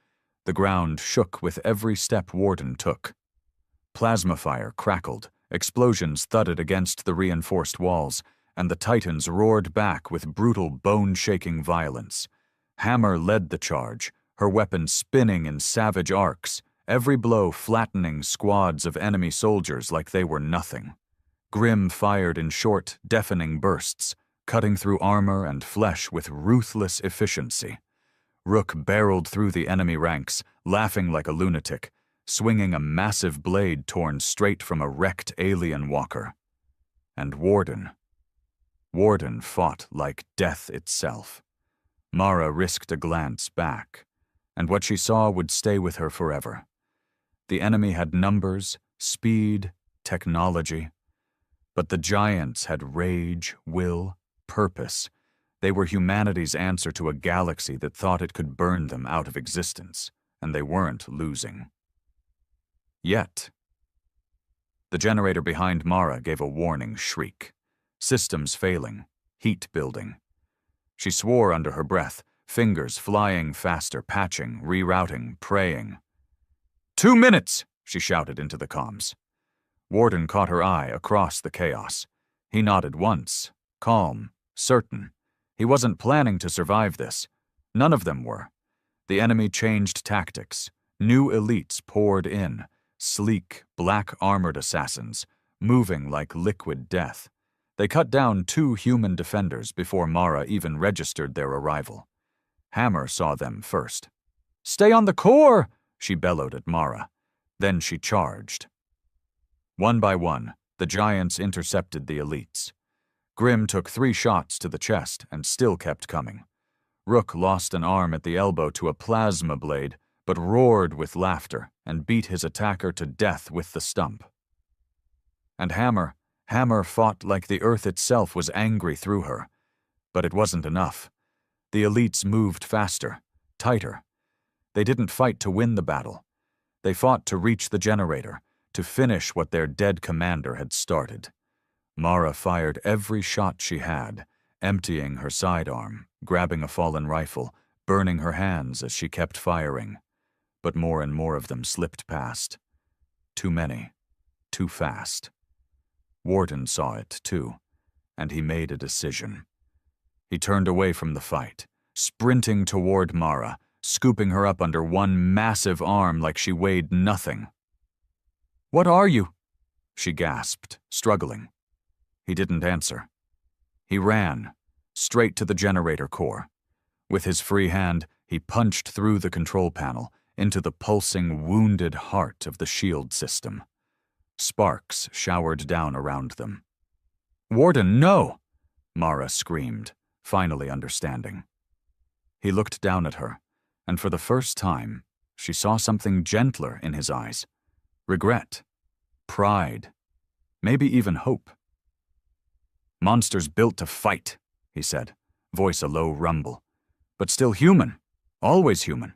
The ground shook with every step Warden took. Plasma fire crackled, explosions thudded against the reinforced walls, and the Titans roared back with brutal, bone-shaking violence. Hammer led the charge, her weapon spinning in savage arcs, every blow flattening squads of enemy soldiers like they were nothing. Grimm fired in short, deafening bursts, cutting through armor and flesh with ruthless efficiency. Rook barreled through the enemy ranks, laughing like a lunatic, swinging a massive blade torn straight from a wrecked alien walker. And Warden fought like death itself. Mara risked a glance back, and what she saw would stay with her forever. The enemy had numbers, speed, technology, but the giants had rage, will, purpose. They were humanity's answer to a galaxy that thought it could burn them out of existence, and they weren't losing. Yet. The generator behind Mara gave a warning shriek. Systems failing, heat building. She swore under her breath, fingers flying faster, patching, rerouting, praying. 2 minutes, she shouted into the comms. Warden caught her eye across the chaos. He nodded once, calm, certain. He wasn't planning to survive this. None of them were. The enemy changed tactics. New elites poured in, sleek, black-armored assassins, moving like liquid death. They cut down 2 human defenders before Mara even registered their arrival. Hammer saw them first. "Stay on the core!" she bellowed at Mara. Then she charged. One by one, the giants intercepted the elites. Grimm took 3 shots to the chest and still kept coming. Rook lost an arm at the elbow to a plasma blade, but roared with laughter and beat his attacker to death with the stump. And Hammer fought like the earth itself was angry through her. But it wasn't enough. The elites moved faster, tighter. They didn't fight to win the battle. They fought to reach the generator, to finish what their dead commander had started. Mara fired every shot she had, emptying her sidearm, grabbing a fallen rifle, burning her hands as she kept firing. But more and more of them slipped past. Too many. Too fast. Warden saw it, too, and he made a decision. He turned away from the fight, sprinting toward Mara, scooping her up under one massive arm like she weighed nothing. "What are you?" she gasped, struggling. He didn't answer. He ran, straight to the generator core. With his free hand, he punched through the control panel, into the pulsing, wounded heart of the shield system. Sparks showered down around them. "Warden, no!" Mara screamed, finally understanding. He looked down at her, and for the first time, she saw something gentler in his eyes. Regret, pride, maybe even hope. "Monsters built to fight," he said, voice a low rumble. "But still human, always human."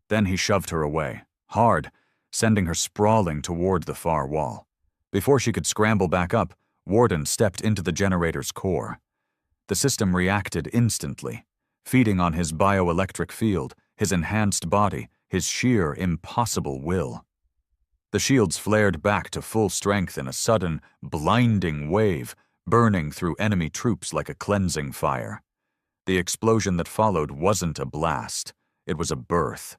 Then he shoved her away, hard, sending her sprawling toward the far wall. Before she could scramble back up, Warden stepped into the generator's core. The system reacted instantly, feeding on his bioelectric field, his enhanced body, his sheer, impossible will. The shields flared back to full strength in a sudden, blinding wave, burning through enemy troops like a cleansing fire. The explosion that followed wasn't a blast, it was a birth.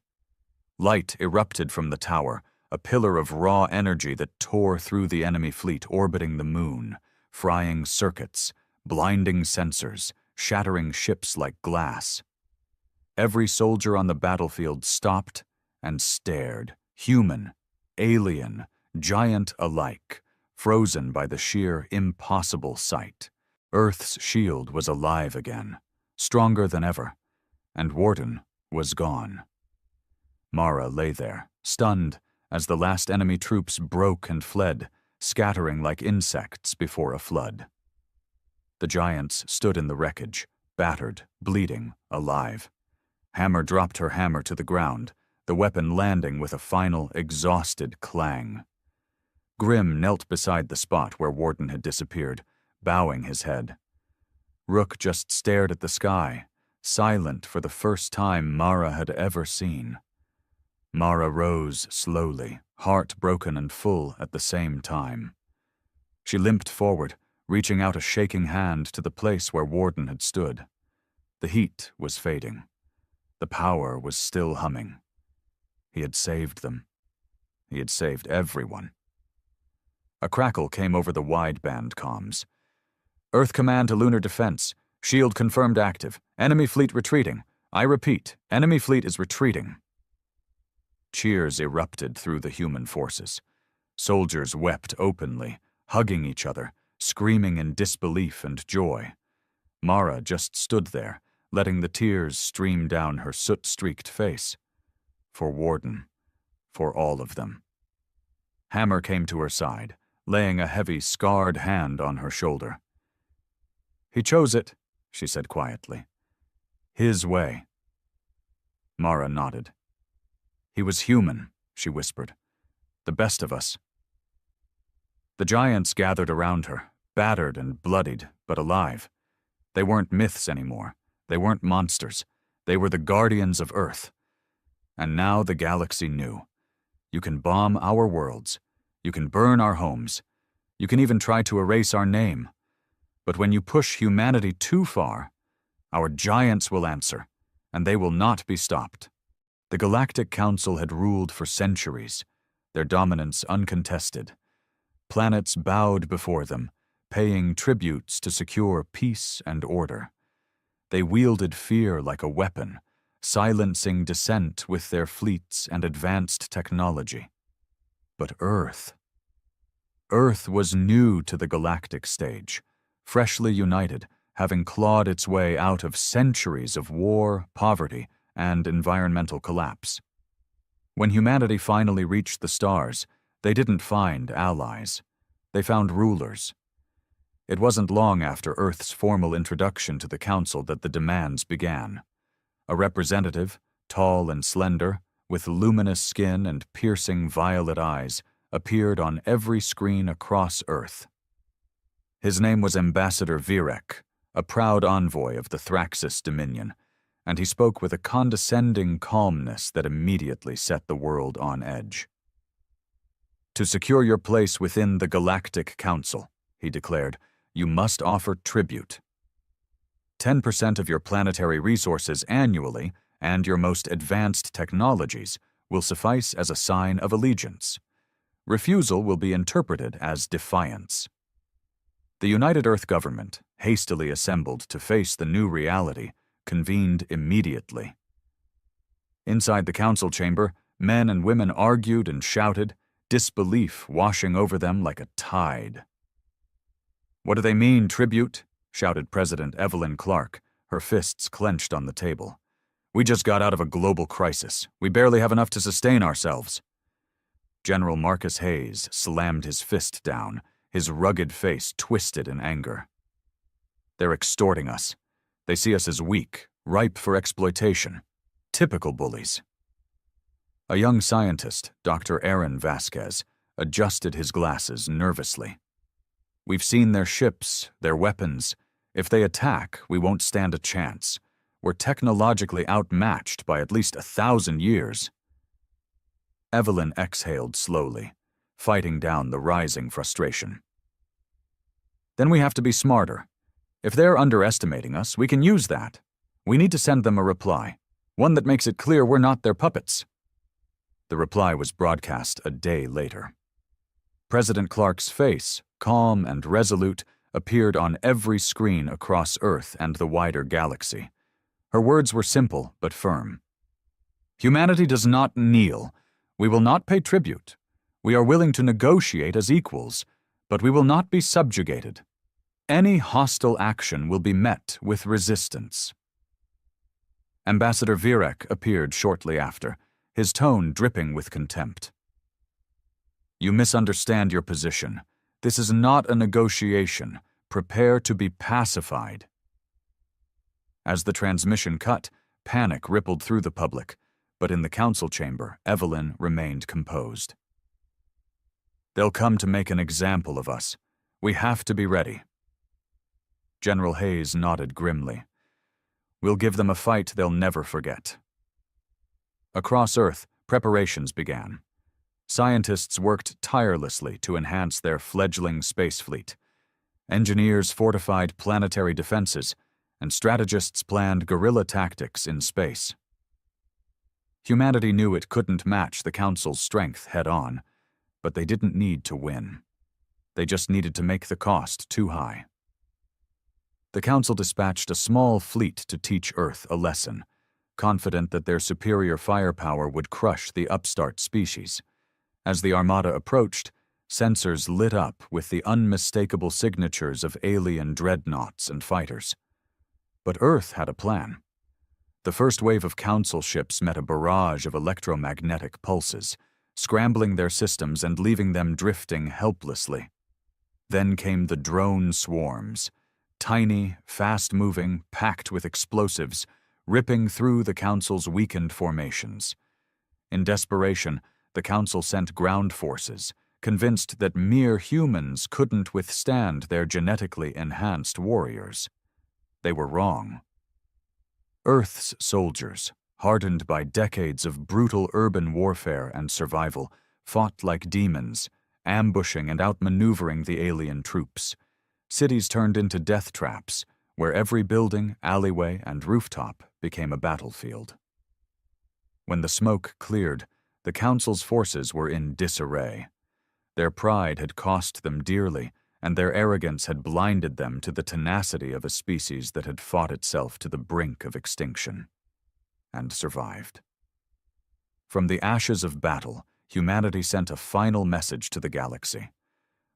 Light erupted from the tower, a pillar of raw energy that tore through the enemy fleet orbiting the moon, frying circuits, blinding sensors, shattering ships like glass. Every soldier on the battlefield stopped and stared, human, alien, giant alike, frozen by the sheer impossible sight. Earth's shield was alive again, stronger than ever, and Warden was gone. Mara lay there, stunned, as the last enemy troops broke and fled, scattering like insects before a flood. The giants stood in the wreckage, battered, bleeding, alive. Hammer dropped her hammer to the ground, the weapon landing with a final, exhausted clang. Grim knelt beside the spot where Warden had disappeared, bowing his head. Rook just stared at the sky, silent for the first time Mara had ever seen. Mara rose slowly, heart broken and full at the same time. She limped forward, reaching out a shaking hand to the place where Warden had stood. The heat was fading. The power was still humming. He had saved them. He had saved everyone. A crackle came over the wideband comms. Earth Command to Lunar Defense. Shield confirmed active. Enemy fleet retreating. I repeat, enemy fleet is retreating. Cheers erupted through the human forces. Soldiers wept openly, hugging each other, screaming in disbelief and joy. Mara just stood there, letting the tears stream down her soot-streaked face. For Warden, for all of them. Hammer came to her side, laying a heavy, scarred hand on her shoulder. "He chose it," she said quietly. "His way." Mara nodded. "He was human," she whispered. "The best of us." The giants gathered around her, battered and bloodied, but alive. They weren't myths anymore. They weren't monsters. They were the guardians of Earth. And now the galaxy knew. You can bomb our worlds. You can burn our homes. You can even try to erase our name. But when you push humanity too far, our giants will answer, and they will not be stopped. The Galactic Council had ruled for centuries, their dominance uncontested. Planets bowed before them, paying tributes to secure peace and order. They wielded fear like a weapon, silencing dissent with their fleets and advanced technology. But Earth was new to the galactic stage, freshly united, having clawed its way out of centuries of war, poverty, and environmental collapse. When humanity finally reached the stars, they didn't find allies. They found rulers. It wasn't long after Earth's formal introduction to the Council that the demands began. A representative, tall and slender, with luminous skin and piercing violet eyes, appeared on every screen across Earth. His name was Ambassador Virek, a proud envoy of the Thraxis Dominion, and he spoke with a condescending calmness that immediately set the world on edge. "To secure your place within the Galactic Council," he declared, "you must offer tribute. 10% of your planetary resources annually and your most advanced technologies will suffice as a sign of allegiance. Refusal will be interpreted as defiance." The United Earth government, hastily assembled to face the new reality, convened immediately. Inside the council chamber, men and women argued and shouted, disbelief washing over them like a tide. "What do they mean, tribute?" shouted President Evelyn Clark, her fists clenched on the table. "We just got out of a global crisis. We barely have enough to sustain ourselves." General Marcus Hayes slammed his fist down, his rugged face twisted in anger. "They're extorting us. They see us as weak, ripe for exploitation. Typical bullies." A young scientist, Dr. Aaron Vasquez, adjusted his glasses nervously. "We've seen their ships, their weapons. If they attack, we won't stand a chance. We're technologically outmatched by at least 1,000 years." Evelyn exhaled slowly, fighting down the rising frustration. "Then we have to be smarter. If they're underestimating us, we can use that. We need to send them a reply, one that makes it clear we're not their puppets." The reply was broadcast a day later. President Clark's face, calm and resolute, appeared on every screen across Earth and the wider galaxy. Her words were simple but firm. "Humanity does not kneel. We will not pay tribute. We are willing to negotiate as equals, but we will not be subjugated. Any hostile action will be met with resistance." Ambassador Virek appeared shortly after, his tone dripping with contempt. "You misunderstand your position. This is not a negotiation. Prepare to be pacified." As the transmission cut, panic rippled through the public, but in the council chamber, Evelyn remained composed. "They'll come to make an example of us. We have to be ready." General Hayes nodded grimly. "We'll give them a fight they'll never forget." Across Earth, preparations began. Scientists worked tirelessly to enhance their fledgling space fleet. Engineers fortified planetary defenses, and strategists planned guerrilla tactics in space. Humanity knew it couldn't match the Council's strength head-on, but they didn't need to win. They just needed to make the cost too high. The Council dispatched a small fleet to teach Earth a lesson, confident that their superior firepower would crush the upstart species. As the Armada approached, sensors lit up with the unmistakable signatures of alien dreadnoughts and fighters. But Earth had a plan. The first wave of Council ships met a barrage of electromagnetic pulses, scrambling their systems and leaving them drifting helplessly. Then came the drone swarms, tiny, fast-moving, packed with explosives, ripping through the Council's weakened formations. In desperation, the Council sent ground forces, convinced that mere humans couldn't withstand their genetically enhanced warriors. They were wrong. Earth's soldiers, hardened by decades of brutal urban warfare and survival, fought like demons, ambushing and outmaneuvering the alien troops. Cities turned into death traps, where every building, alleyway, and rooftop became a battlefield. When the smoke cleared, the Council's forces were in disarray. Their pride had cost them dearly, and their arrogance had blinded them to the tenacity of a species that had fought itself to the brink of extinction, and survived. From the ashes of battle, humanity sent a final message to the galaxy.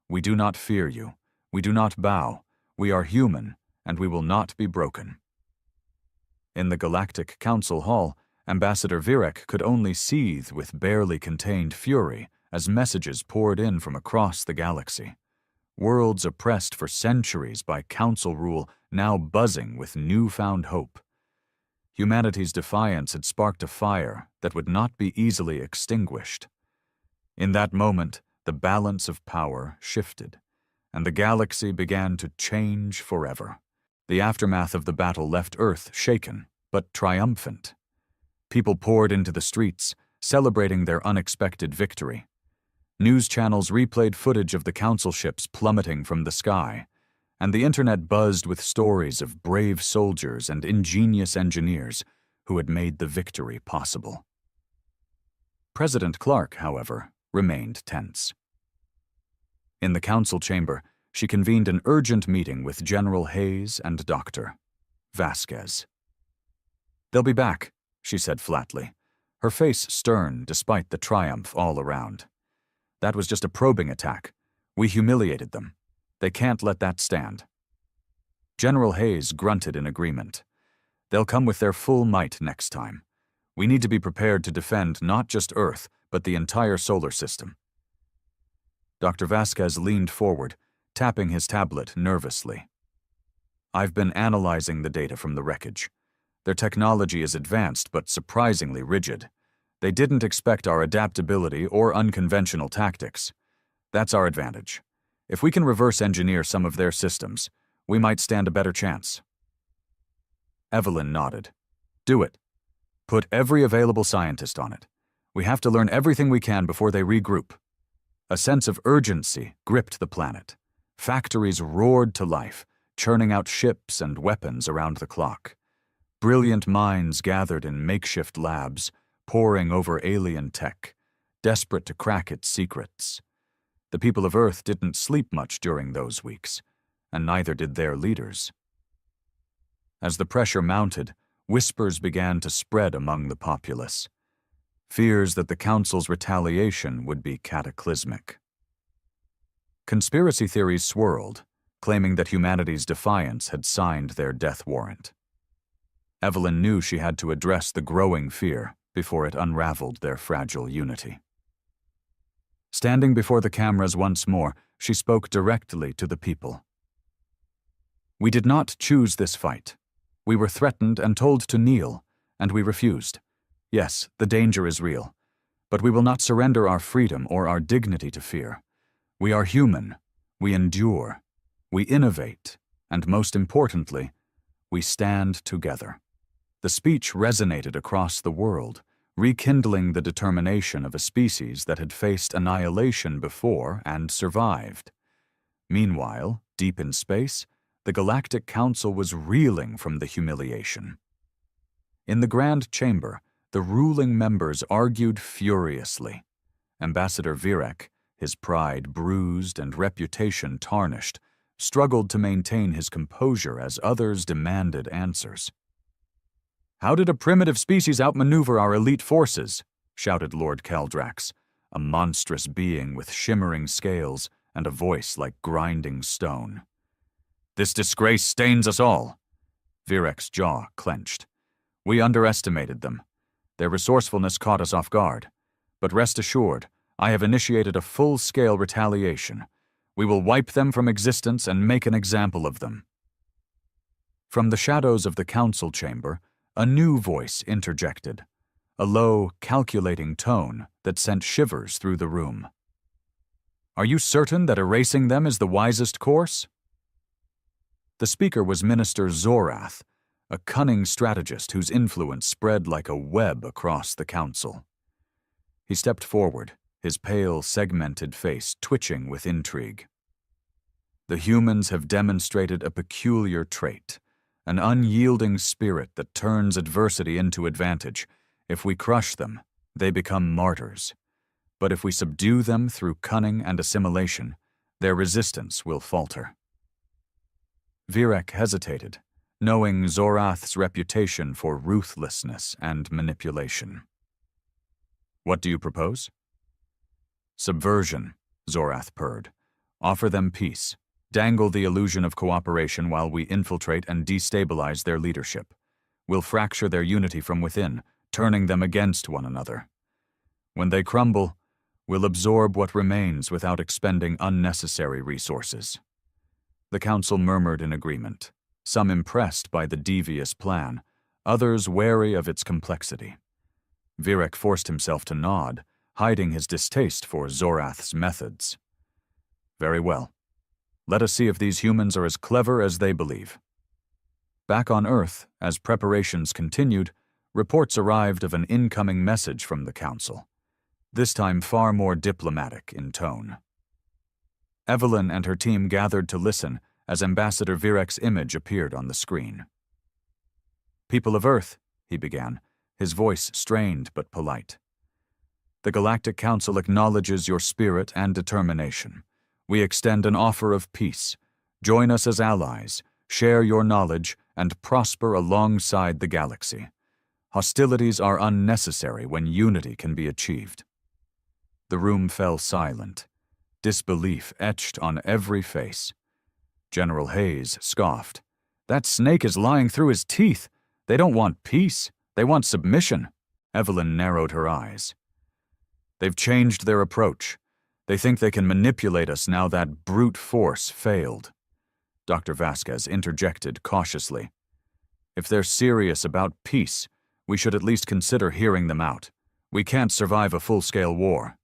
"We do not fear you. We do not bow. We are human, and we will not be broken." In the Galactic Council Hall, Ambassador Virek could only seethe with barely contained fury as messages poured in from across the galaxy. Worlds oppressed for centuries by Council rule now buzzing with newfound hope. Humanity's defiance had sparked a fire that would not be easily extinguished. In that moment, the balance of power shifted, and the galaxy began to change forever. The aftermath of the battle left Earth shaken, but triumphant. People poured into the streets, celebrating their unexpected victory. News channels replayed footage of the Council ships plummeting from the sky, and the internet buzzed with stories of brave soldiers and ingenious engineers who had made the victory possible. President Clark, however, remained tense. In the Council chamber, she convened an urgent meeting with General Hayes and Dr. Vasquez. "They'll be back," she said flatly, her face stern despite the triumph all around. "That was just a probing attack. We humiliated them. They can't let that stand." General Hayes grunted in agreement. "They'll come with their full might next time. We need to be prepared to defend not just Earth, but the entire solar system." Dr. Vasquez leaned forward, tapping his tablet nervously. "I've been analyzing the data from the wreckage. Their technology is advanced but surprisingly rigid. They didn't expect our adaptability or unconventional tactics. That's our advantage. If we can reverse engineer some of their systems, we might stand a better chance." Evelyn nodded. "Do it. Put every available scientist on it. We have to learn everything we can before they regroup." A sense of urgency gripped the planet. Factories roared to life, churning out ships and weapons around the clock. Brilliant minds gathered in makeshift labs, poring over alien tech, desperate to crack its secrets. The people of Earth didn't sleep much during those weeks, and neither did their leaders. As the pressure mounted, whispers began to spread among the populace, fears that the Council's retaliation would be cataclysmic. Conspiracy theories swirled, claiming that humanity's defiance had signed their death warrant. Evelyn knew she had to address the growing fear before it unraveled their fragile unity. Standing before the cameras once more, she spoke directly to the people. "We did not choose this fight. We were threatened and told to kneel, and we refused. Yes, the danger is real, but we will not surrender our freedom or our dignity to fear. We are human, we endure, we innovate, and most importantly, we stand together." The speech resonated across the world, rekindling the determination of a species that had faced annihilation before and survived. Meanwhile, deep in space, the Galactic Council was reeling from the humiliation. In the Grand Chamber, the ruling members argued furiously. Ambassador Virek, his pride bruised and reputation tarnished, struggled to maintain his composure as others demanded answers. "How did a primitive species outmaneuver our elite forces?" shouted Lord Caldrax, a monstrous being with shimmering scales and a voice like grinding stone. "This disgrace stains us all." Virek's jaw clenched. "We underestimated them. Their resourcefulness caught us off guard. But rest assured, I have initiated a full-scale retaliation. We will wipe them from existence and make an example of them." From the shadows of the council chamber, a new voice interjected, a low, calculating tone that sent shivers through the room. "Are you certain that erasing them is the wisest course?" The speaker was Minister Zorath, a cunning strategist whose influence spread like a web across the council. He stepped forward, his pale, segmented face twitching with intrigue. "The humans have demonstrated a peculiar trait, an unyielding spirit that turns adversity into advantage. If we crush them, they become martyrs. But if we subdue them through cunning and assimilation, their resistance will falter." Virek hesitated, knowing Zorath's reputation for ruthlessness and manipulation. "What do you propose?" "Subversion," Zorath purred. "Offer them peace. Dangle the illusion of cooperation while we infiltrate and destabilize their leadership. We'll fracture their unity from within, turning them against one another. When they crumble, we'll absorb what remains without expending unnecessary resources." The council murmured in agreement, some impressed by the devious plan, others wary of its complexity. Virek forced himself to nod, hiding his distaste for Zorath's methods. "Very well. Let us see if these humans are as clever as they believe." Back on Earth, as preparations continued, reports arrived of an incoming message from the Council, this time far more diplomatic in tone. Evelyn and her team gathered to listen as Ambassador Virek's image appeared on the screen. "People of Earth," he began, his voice strained but polite. "The Galactic Council acknowledges your spirit and determination. We extend an offer of peace. Join us as allies, share your knowledge, and prosper alongside the galaxy. Hostilities are unnecessary when unity can be achieved." The room fell silent, disbelief etched on every face. General Hayes scoffed. "That snake is lying through his teeth. They don't want peace. They want submission." Evelyn narrowed her eyes. "They've changed their approach. They think they can manipulate us now that brute force failed." Dr. Vasquez interjected cautiously. "If they're serious about peace, we should at least consider hearing them out. We can't survive a full-scale war."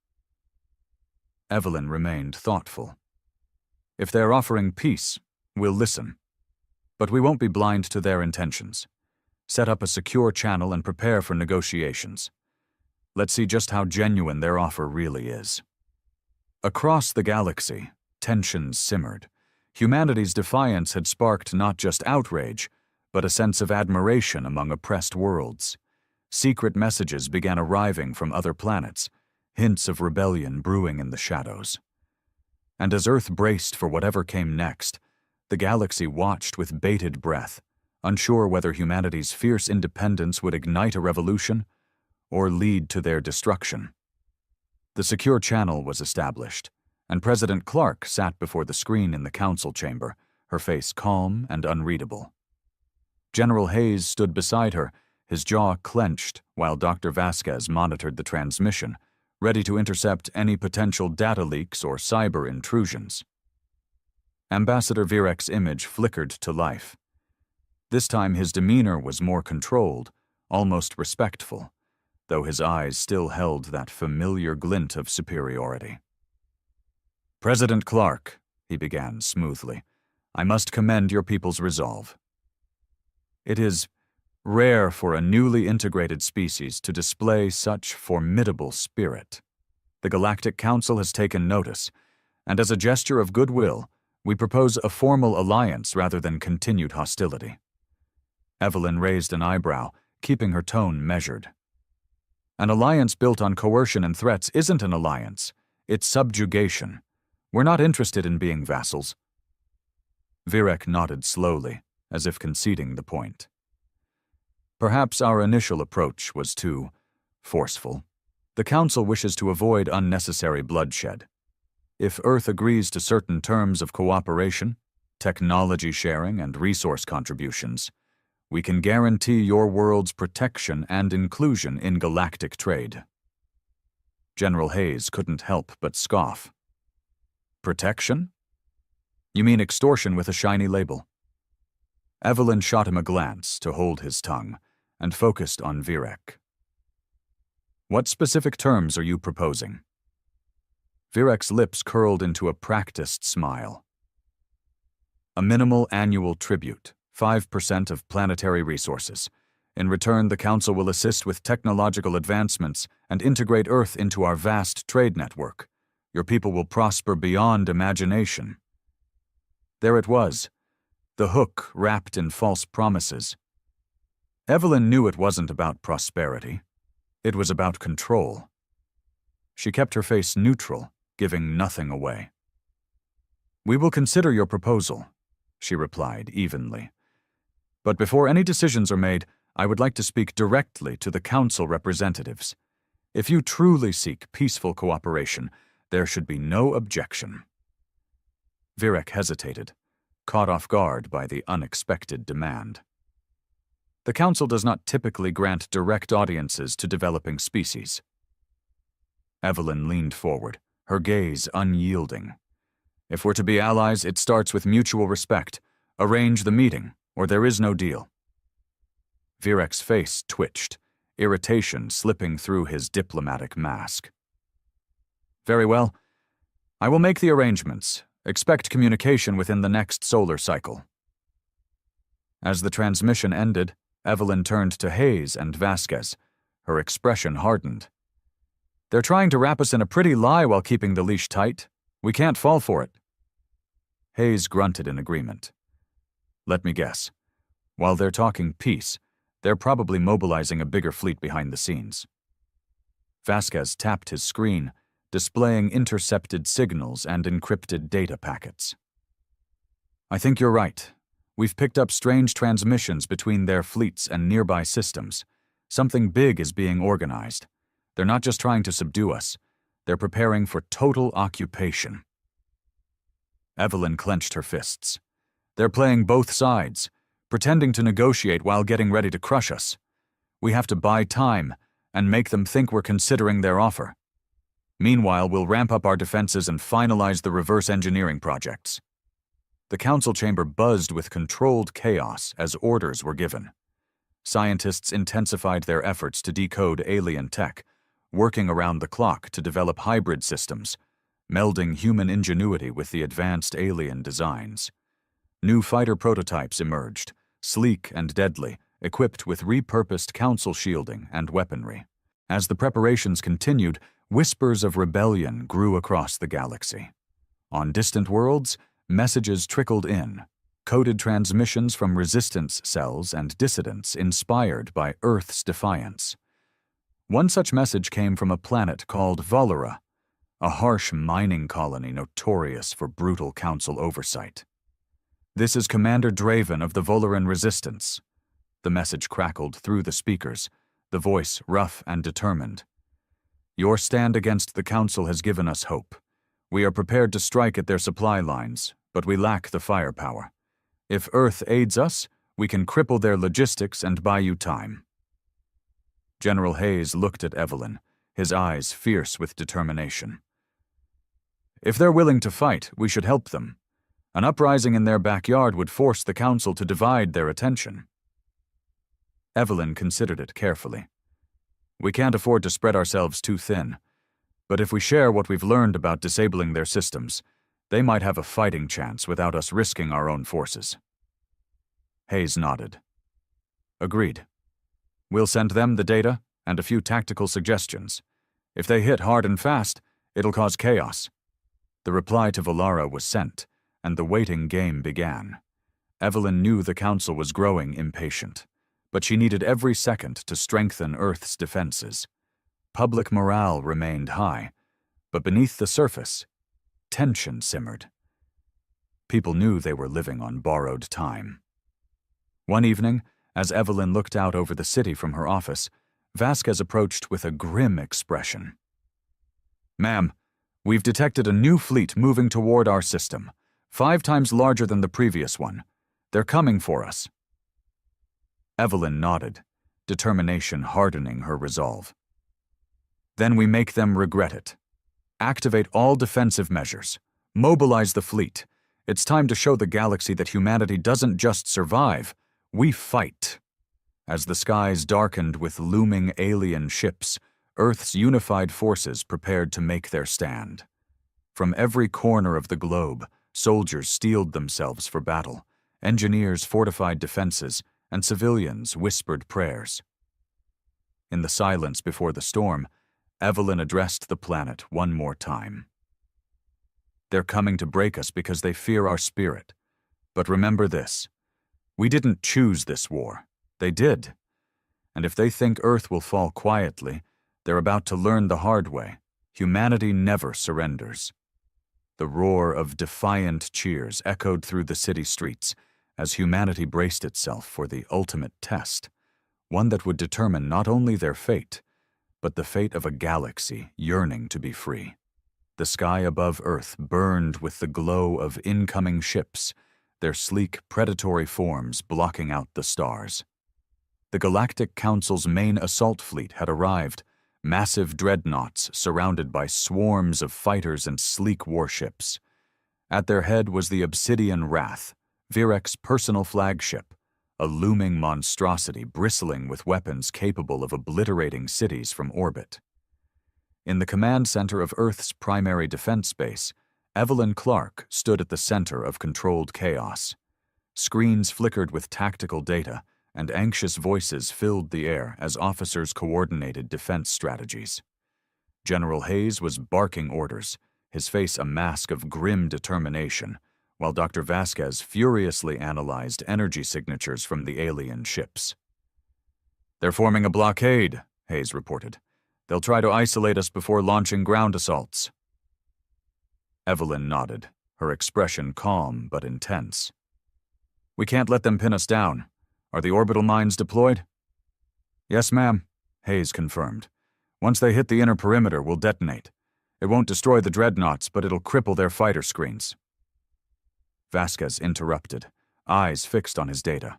Evelyn remained thoughtful. "If they're offering peace, we'll listen. But we won't be blind to their intentions. Set up a secure channel and prepare for negotiations. Let's see just how genuine their offer really is." Across the galaxy, tensions simmered. Humanity's defiance had sparked not just outrage, but a sense of admiration among oppressed worlds. Secret messages began arriving from other planets, hints of rebellion brewing in the shadows. And as Earth braced for whatever came next, the galaxy watched with bated breath, unsure whether humanity's fierce independence would ignite a revolution or lead to their destruction. The secure channel was established, and President Clark sat before the screen in the council chamber, her face calm and unreadable. General Hayes stood beside her, his jaw clenched, while Dr. Vasquez monitored the transmission, ready to intercept any potential data leaks or cyber intrusions. Ambassador Virek's image flickered to life. This time his demeanor was more controlled, almost respectful, though his eyes still held that familiar glint of superiority. "President Clark," he began smoothly, "I must commend your people's resolve. It is rare for a newly integrated species to display such formidable spirit. The Galactic Council has taken notice, and as a gesture of goodwill, we propose a formal alliance rather than continued hostility." Evelyn raised an eyebrow, keeping her tone measured. "An alliance built on coercion and threats isn't an alliance. It's subjugation. We're not interested in being vassals." Virek nodded slowly, as if conceding the point. "Perhaps our initial approach was too forceful. The Council wishes to avoid unnecessary bloodshed. If Earth agrees to certain terms of cooperation, technology sharing, and resource contributions, we can guarantee your world's protection and inclusion in galactic trade." General Hayes couldn't help but scoff. "Protection? You mean extortion with a shiny label?" Evelyn shot him a glance to hold his tongue, and focused on Virek. "What specific terms are you proposing?" Virek's lips curled into a practiced smile. "A minimal annual tribute, 5% of planetary resources. In return, the Council will assist with technological advancements and integrate Earth into our vast trade network. Your people will prosper beyond imagination." There it was, the hook wrapped in false promises. Evelyn knew it wasn't about prosperity. It was about control. She kept her face neutral, giving nothing away. "We will consider your proposal," she replied evenly. "But before any decisions are made, I would like to speak directly to the Council representatives. If you truly seek peaceful cooperation, there should be no objection." Virek hesitated, caught off guard by the unexpected demand. The Council does not typically grant direct audiences to developing species. Evelyn leaned forward, her gaze unyielding. "If we're to be allies, it starts with mutual respect. Arrange the meeting, or there is no deal." Virek's face twitched, irritation slipping through his diplomatic mask. "Very well. I will make the arrangements. Expect communication within the next solar cycle." As the transmission ended, Evelyn turned to Hayes and Vasquez. Her expression hardened. "They're trying to wrap us in a pretty lie while keeping the leash tight. We can't fall for it." Hayes grunted in agreement. "Let me guess. While they're talking peace, they're probably mobilizing a bigger fleet behind the scenes." Vasquez tapped his screen, displaying intercepted signals and encrypted data packets. "I think you're right. We've picked up strange transmissions between their fleets and nearby systems. Something big is being organized. They're not just trying to subdue us. They're preparing for total occupation." Evelyn clenched her fists. "They're playing both sides, pretending to negotiate while getting ready to crush us. We have to buy time and make them think we're considering their offer. Meanwhile, we'll ramp up our defenses and finalize the reverse engineering projects." The council chamber buzzed with controlled chaos as orders were given. Scientists intensified their efforts to decode alien tech, working around the clock to develop hybrid systems, melding human ingenuity with the advanced alien designs. New fighter prototypes emerged, sleek and deadly, equipped with repurposed council shielding and weaponry. As the preparations continued, whispers of rebellion grew across the galaxy. On distant worlds, messages trickled in. coded transmissions from resistance cells and dissidents inspired by Earth's defiance. One such message came from a planet called Volera, a harsh mining colony notorious for brutal council oversight. "This is Commander Draven of the Voleran Resistance." The message crackled through the speakers, the voice rough and determined. "Your stand against the Council has given us hope. We are prepared to strike at their supply lines, but we lack the firepower. If Earth aids us, we can cripple their logistics and buy you time." General Hayes looked at Evelyn, his eyes fierce with determination. "If they're willing to fight, we should help them. An uprising in their backyard would force the Council to divide their attention." Evelyn considered it carefully. "We can't afford to spread ourselves too thin, but if we share what we've learned about disabling their systems, they might have a fighting chance without us risking our own forces." Hayes nodded. "Agreed. We'll send them the data and a few tactical suggestions. If they hit hard and fast, it'll cause chaos." The reply to Volara was sent, and the waiting game began. Evelyn knew the Council was growing impatient, but she needed every second to strengthen Earth's defenses. Public morale remained high, but beneath the surface, tension simmered. People knew they were living on borrowed time. One evening, as Evelyn looked out over the city from her office, Vasquez approached with a grim expression. "Ma'am, we've detected a new fleet moving toward our system, 5 times larger than the previous one. They're coming for us." Evelyn nodded, determination hardening her resolve. "Then we make them regret it. Activate all defensive measures. Mobilize the fleet. It's time to show the galaxy that humanity doesn't just survive, we fight." As the skies darkened with looming alien ships, Earth's unified forces prepared to make their stand. From every corner of the globe, soldiers steeled themselves for battle, engineers fortified defenses, and civilians whispered prayers. In the silence before the storm, Evelyn addressed the planet one more time. "They're coming to break us because they fear our spirit. But remember this. We didn't choose this war. They did. And if they think Earth will fall quietly, they're about to learn the hard way. Humanity never surrenders." The roar of defiant cheers echoed through the city streets as humanity braced itself for the ultimate test, one that would determine not only their fate, but the fate of a galaxy yearning to be free. The sky above Earth burned with the glow of incoming ships, their sleek, predatory forms blocking out the stars. The Galactic Council's main assault fleet had arrived, massive dreadnoughts surrounded by swarms of fighters and sleek warships. At their head was the Obsidian Wrath, Virec's personal flagship, a looming monstrosity bristling with weapons capable of obliterating cities from orbit. In the command center of Earth's primary defense base, Evelyn Clark stood at the center of controlled chaos. Screens flickered with tactical data, and anxious voices filled the air as officers coordinated defense strategies. General Hayes was barking orders, his face a mask of grim determination, while Dr. Vasquez furiously analyzed energy signatures from the alien ships. "They're forming a blockade," Hayes reported. "They'll try to isolate us before launching ground assaults." Evelyn nodded, her expression calm but intense. "We can't let them pin us down. Are the orbital mines deployed?" "Yes, ma'am," Hayes confirmed. "Once they hit the inner perimeter, we'll detonate. It won't destroy the dreadnoughts, but it'll cripple their fighter screens." Vasquez interrupted, eyes fixed on his data.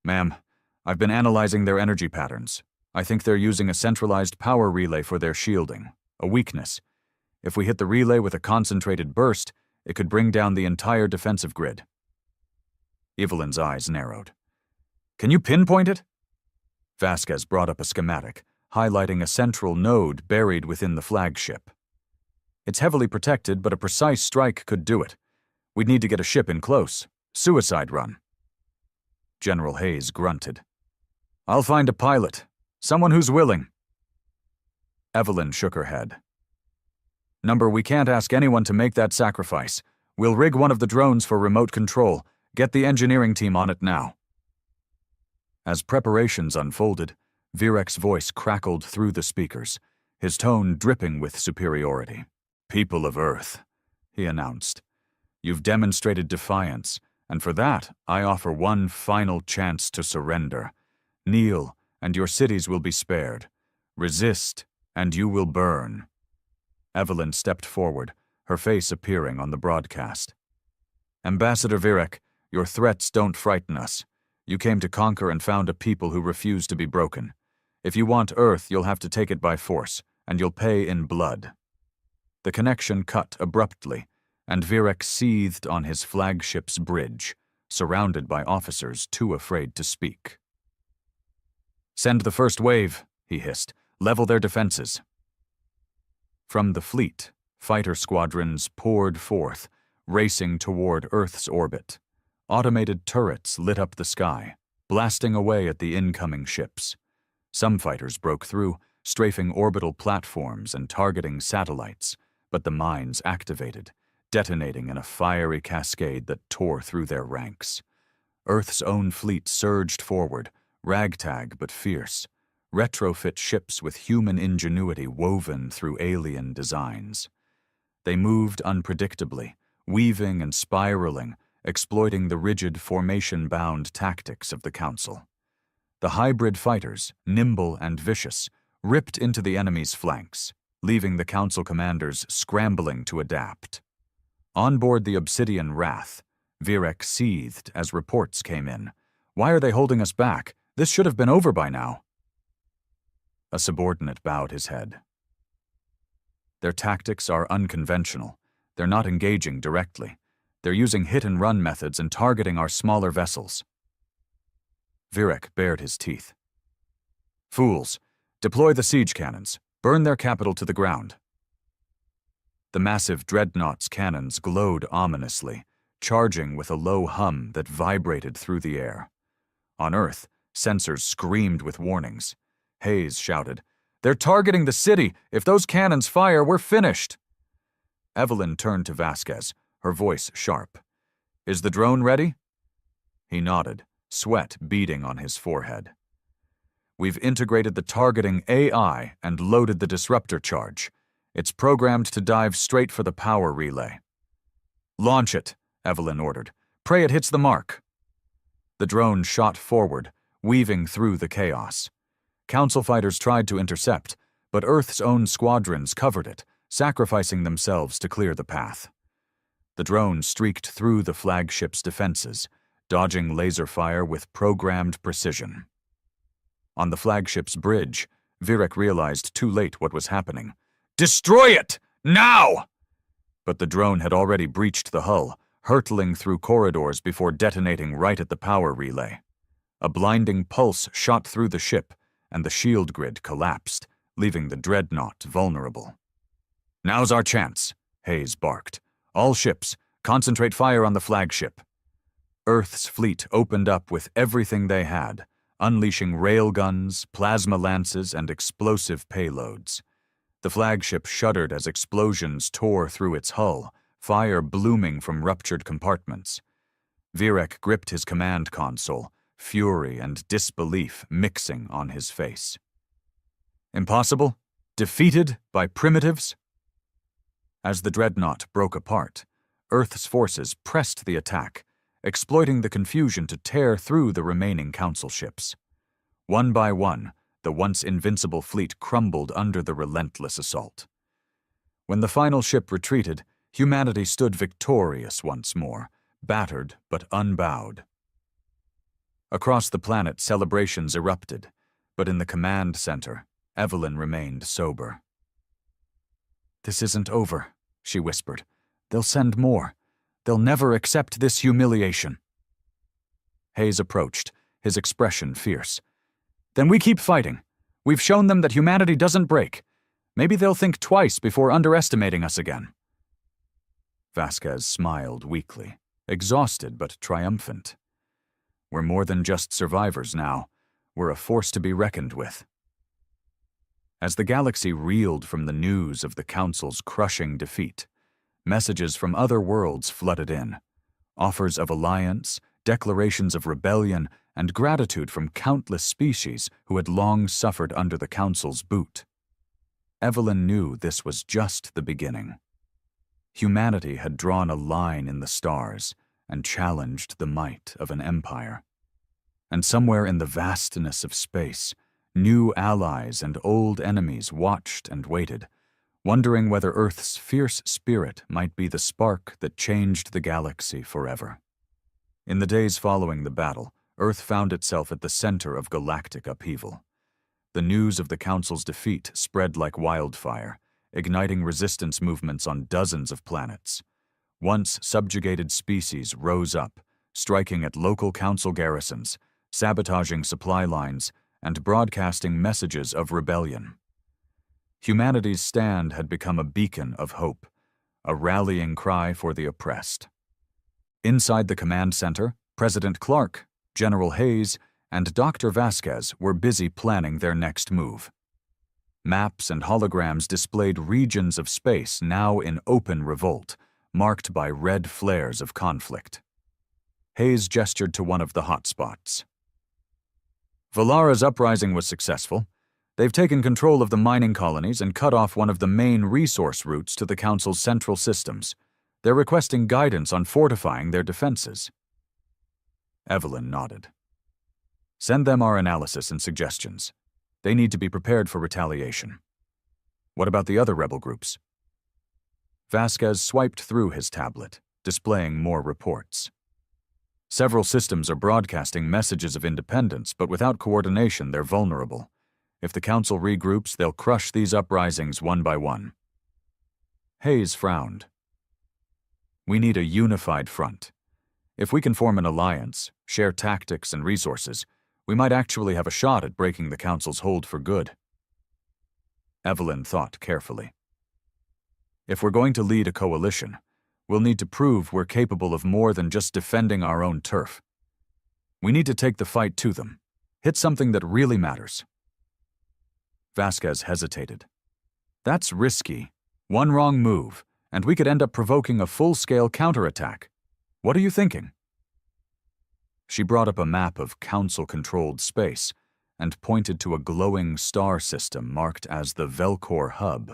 "Ma'am, I've been analyzing their energy patterns. I think they're using a centralized power relay for their shielding, a weakness. If we hit the relay with a concentrated burst, it could bring down the entire defensive grid." Evelyn's eyes narrowed. "Can you pinpoint it?" Vasquez brought up a schematic, highlighting a central node buried within the flagship. "It's heavily protected, but a precise strike could do it. We'd need to get a ship in close. Suicide run." General Hayes grunted. "I'll find a pilot. Someone who's willing." Evelyn shook her head. "We can't ask anyone to make that sacrifice. We'll rig one of the drones for remote control. Get the engineering team on it now. As preparations unfolded, Virek's voice crackled through the speakers, his tone dripping with superiority. "People of Earth," he announced, "you've demonstrated defiance, and for that I offer one final chance to surrender. Kneel, and your cities will be spared. Resist, and you will burn." Evelyn stepped forward, her face appearing on the broadcast. "Ambassador Virek, your threats don't frighten us. You came to conquer and found a people who refuse to be broken. If you want Earth, you'll have to take it by force, and you'll pay in blood." The connection cut abruptly, and Virek seethed on his flagship's bridge, surrounded by officers too afraid to speak. "Send the first wave," he hissed. "Level their defenses." From the fleet, fighter squadrons poured forth, racing toward Earth's orbit. Automated turrets lit up the sky, blasting away at the incoming ships. Some fighters broke through, strafing orbital platforms and targeting satellites, but the mines activated, detonating in a fiery cascade that tore through their ranks. Earth's own fleet surged forward, ragtag but fierce, retrofit ships with human ingenuity woven through alien designs. They moved unpredictably, weaving and spiraling, exploiting the rigid formation-bound tactics of the Council. The hybrid fighters, nimble and vicious, ripped into the enemy's flanks, leaving the Council commanders scrambling to adapt. On board the Obsidian Wrath, Virek seethed as reports came in. "Why are they holding us back? This should have been over by now." A subordinate bowed his head. "Their tactics are unconventional. They're not engaging directly. They're using hit-and-run methods and targeting our smaller vessels." Virek bared his teeth. "Fools! Deploy the siege cannons. Burn their capital to the ground." The massive dreadnought's cannons glowed ominously, charging with a low hum that vibrated through the air. On Earth, sensors screamed with warnings. Hayes shouted, "They're targeting the city! If those cannons fire, we're finished!" Evelyn turned to Vasquez, her voice sharp. "Is the drone ready?" He nodded, sweat beading on his forehead. "We've integrated the targeting AI and loaded the disruptor charge. It's programmed to dive straight for the power relay." "Launch it," Evelyn ordered. "Pray it hits the mark." The drone shot forward, weaving through the chaos. Council fighters tried to intercept, but Earth's own squadrons covered it, sacrificing themselves to clear the path. The drone streaked through the flagship's defenses, dodging laser fire with programmed precision. On the flagship's bridge, Virek realized too late what was happening. "Destroy it! Now!" But the drone had already breached the hull, hurtling through corridors before detonating right at the power relay. A blinding pulse shot through the ship, and the shield grid collapsed, leaving the dreadnought vulnerable. "Now's our chance," Hayes barked. "All ships, concentrate fire on the flagship." Earth's fleet opened up with everything they had, unleashing railguns, plasma lances, and explosive payloads. The flagship shuddered as explosions tore through its hull, fire blooming from ruptured compartments. Virek gripped his command console, fury and disbelief mixing on his face. Impossible? Defeated by primitives? As the dreadnought broke apart, Earth's forces pressed the attack, exploiting the confusion to tear through the remaining Council ships. One by one, the once invincible fleet crumbled under the relentless assault. When the final ship retreated, humanity stood victorious once more, battered but unbowed. Across the planet, celebrations erupted, but in the command center, Evelyn remained sober. "This isn't over," she whispered. "They'll send more. They'll never accept this humiliation." Hayes approached, his expression fierce. "Then we keep fighting. We've shown them that humanity doesn't break. Maybe they'll think twice before underestimating us again." Vasquez smiled weakly, exhausted but triumphant. "We're more than just survivors now. We're a force to be reckoned with." As the galaxy reeled from the news of the Council's crushing defeat, Messages from other worlds flooded in. Offers of alliance, declarations of rebellion, and gratitude from countless species who had long suffered under the Council's boot. Evelyn knew this was just the beginning. Humanity had drawn a line in the stars and challenged the might of an empire. And somewhere in the vastness of space, new allies and old enemies watched and waited, wondering whether Earth's fierce spirit might be the spark that changed the galaxy forever. In the days following the battle, Earth found itself at the center of galactic upheaval. The news of the Council's defeat spread like wildfire, igniting resistance movements on dozens of planets. Once subjugated species rose up, striking at local Council garrisons, sabotaging supply lines, and broadcasting messages of rebellion. Humanity's stand had become a beacon of hope, a rallying cry for the oppressed. Inside the command center, President Clark, General Hayes, and Dr. Vasquez were busy planning their next move. Maps and holograms displayed regions of space now in open revolt, marked by red flares of conflict. Hayes gestured to one of the hotspots. Valara's uprising was successful. They've taken control of the mining colonies and cut off one of the main resource routes to the Council's central systems. They're requesting guidance on fortifying their defenses. Evelyn nodded. Send them our analysis and suggestions. They need to be prepared for retaliation. What about the other rebel groups? Vasquez swiped through his tablet, displaying more reports. Several systems are broadcasting messages of independence, but without coordination, they're vulnerable. If the Council regroups, they'll crush these uprisings one by one. Hayes frowned. We need a unified front. If we can form an alliance, share tactics and resources, we might actually have a shot at breaking the Council's hold for good. Evelyn thought carefully. If we're going to lead a coalition, we'll need to prove we're capable of more than just defending our own turf. We need to take the fight to them, hit something that really matters. Vasquez hesitated. That's risky. One wrong move, and we could end up provoking a full-scale counterattack. What are you thinking? She brought up a map of Council-controlled space and pointed to a glowing star system marked as the Velcor Hub.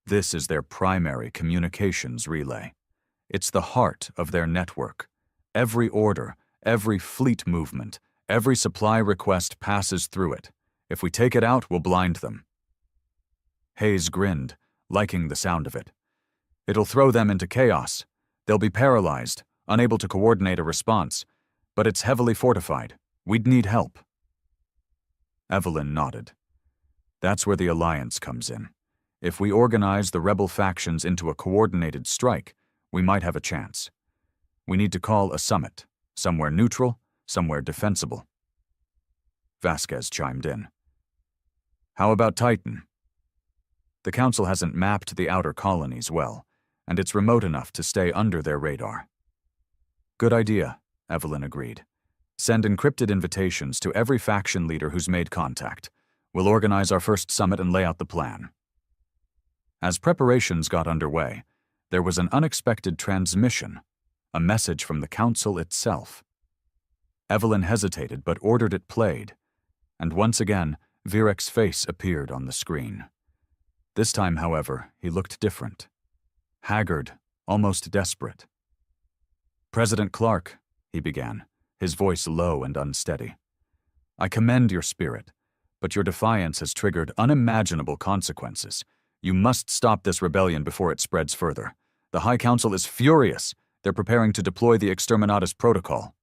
This is their primary communications relay. It's the heart of their network. Every order, every fleet movement, every supply request passes through it. If we take it out, we'll blind them. Hayes grinned, liking the sound of it. It'll throw them into chaos. They'll be paralyzed, unable to coordinate a response, but it's heavily fortified. We'd need help. Evelyn nodded. That's where the alliance comes in. If we organize the rebel factions into a coordinated strike, we might have a chance. We need to call a summit, somewhere neutral, somewhere defensible. Vasquez chimed in. How about Titan? The Council hasn't mapped the outer colonies well, and it's remote enough to stay under their radar. Good idea, Evelyn agreed. Send encrypted invitations to every faction leader who's made contact. We'll organize our first summit and lay out the plan. As preparations got underway, there was an unexpected transmission, a message from the Council itself. Evelyn hesitated but ordered it played, and once again, Virek's face appeared on the screen. This time, however, he looked different. Haggard, almost desperate. President Clark, he began, his voice low and unsteady. I commend your spirit, but your defiance has triggered unimaginable consequences. You must stop this rebellion before it spreads further. The High Council is furious. They're preparing to deploy the Exterminatus Protocol.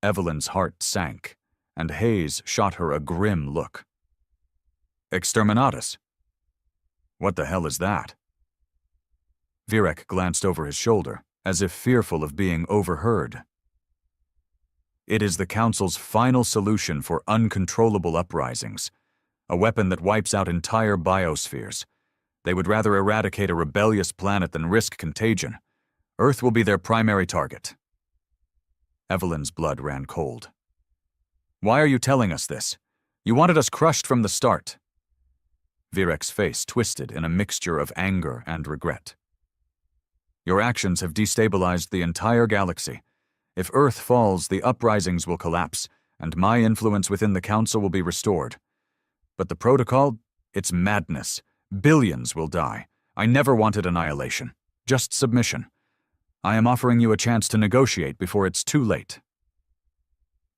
Evelyn's heart sank, and Hayes shot her a grim look. Exterminatus? What the hell is that? Virek glanced over his shoulder, as if fearful of being overheard. It is the Council's final solution for uncontrollable uprisings, a weapon that wipes out entire biospheres. They would rather eradicate a rebellious planet than risk contagion. Earth will be their primary target. Evelyn's blood ran cold. Why are you telling us this? You wanted us crushed from the start. Virek's face twisted in a mixture of anger and regret. Your actions have destabilized the entire galaxy. If Earth falls, the uprisings will collapse, and my influence within the Council will be restored. But the protocol? It's madness. Billions will die. I never wanted annihilation. Just submission. I am offering you a chance to negotiate before it's too late.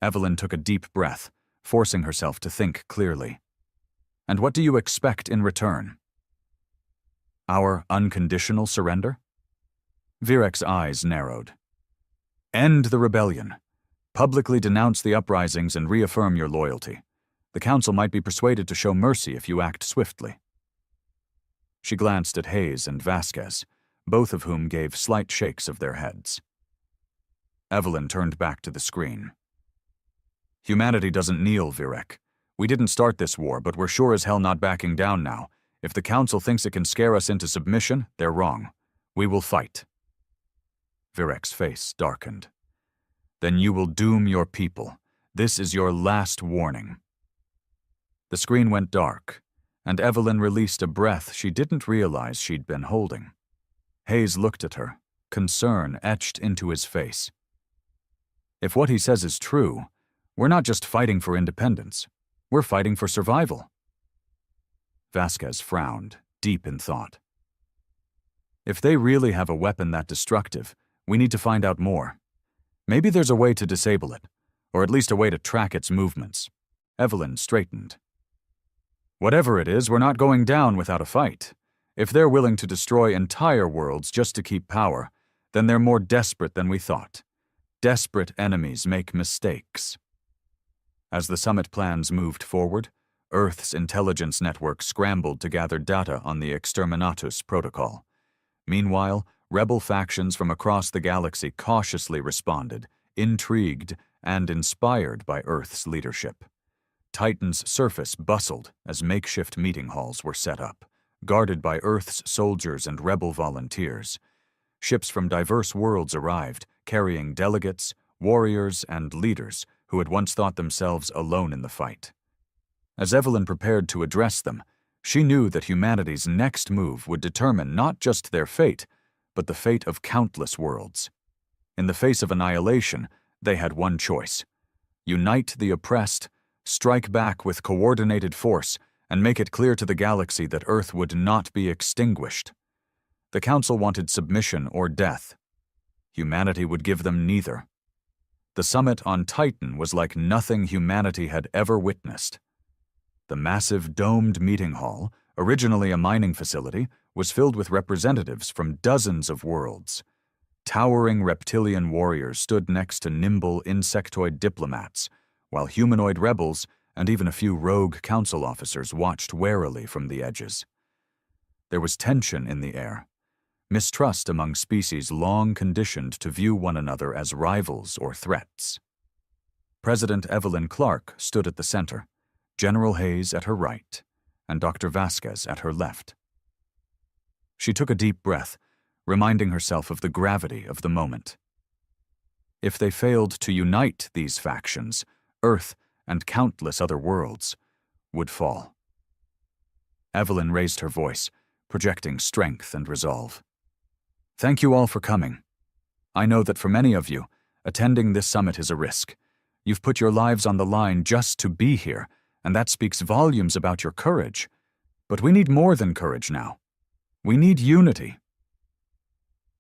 Evelyn took a deep breath, forcing herself to think clearly. And what do you expect in return? Our unconditional surrender? Virek's eyes narrowed. End the rebellion. Publicly denounce the uprisings and reaffirm your loyalty. The Council might be persuaded to show mercy if you act swiftly. She glanced at Hayes and Vasquez, both of whom gave slight shakes of their heads. Evelyn turned back to the screen. Humanity doesn't kneel, Virek. We didn't start this war, but we're sure as hell not backing down now. If the Council thinks it can scare us into submission, they're wrong. We will fight. Virek's face darkened. Then you will doom your people. This is your last warning. The screen went dark, and Evelyn released a breath she didn't realize she'd been holding. Hayes looked at her, concern etched into his face. If what he says is true, we're not just fighting for independence. We're fighting for survival. Vasquez frowned, deep in thought. If they really have a weapon that destructive, we need to find out more. Maybe there's a way to disable it, or at least a way to track its movements. Evelyn straightened. Whatever it is, we're not going down without a fight. If they're willing to destroy entire worlds just to keep power, then they're more desperate than we thought. Desperate enemies make mistakes. As the summit plans moved forward, Earth's intelligence network scrambled to gather data on the Exterminatus protocol. Meanwhile, rebel factions from across the galaxy cautiously responded, intrigued and inspired by Earth's leadership. Titan's surface bustled as makeshift meeting halls were set up, guarded by Earth's soldiers and rebel volunteers. Ships from diverse worlds arrived, carrying delegates, warriors, and leaders who had once thought themselves alone in the fight. As Evelyn prepared to address them, she knew that humanity's next move would determine not just their fate, but the fate of countless worlds. In the face of annihilation, they had one choice: unite the oppressed, strike back with coordinated force, and make it clear to the galaxy that Earth would not be extinguished. The Council wanted submission or death. Humanity would give them neither. The summit on Titan was like nothing humanity had ever witnessed. The massive domed meeting hall, originally a mining facility, was filled with representatives from dozens of worlds. Towering reptilian warriors stood next to nimble insectoid diplomats, while humanoid rebels and even a few rogue council officers watched warily from the edges. There was tension in the air, mistrust among species long conditioned to view one another as rivals or threats. President Evelyn Clark stood at the center, General Hayes at her right, and Dr. Vasquez at her left. She took a deep breath, reminding herself of the gravity of the moment. If they failed to unite these factions, Earth and countless other worlds would fall. Evelyn raised her voice, projecting strength and resolve. Thank you all for coming. I know that for many of you, attending this summit is a risk. You've put your lives on the line just to be here, and that speaks volumes about your courage. But we need more than courage now. We need unity.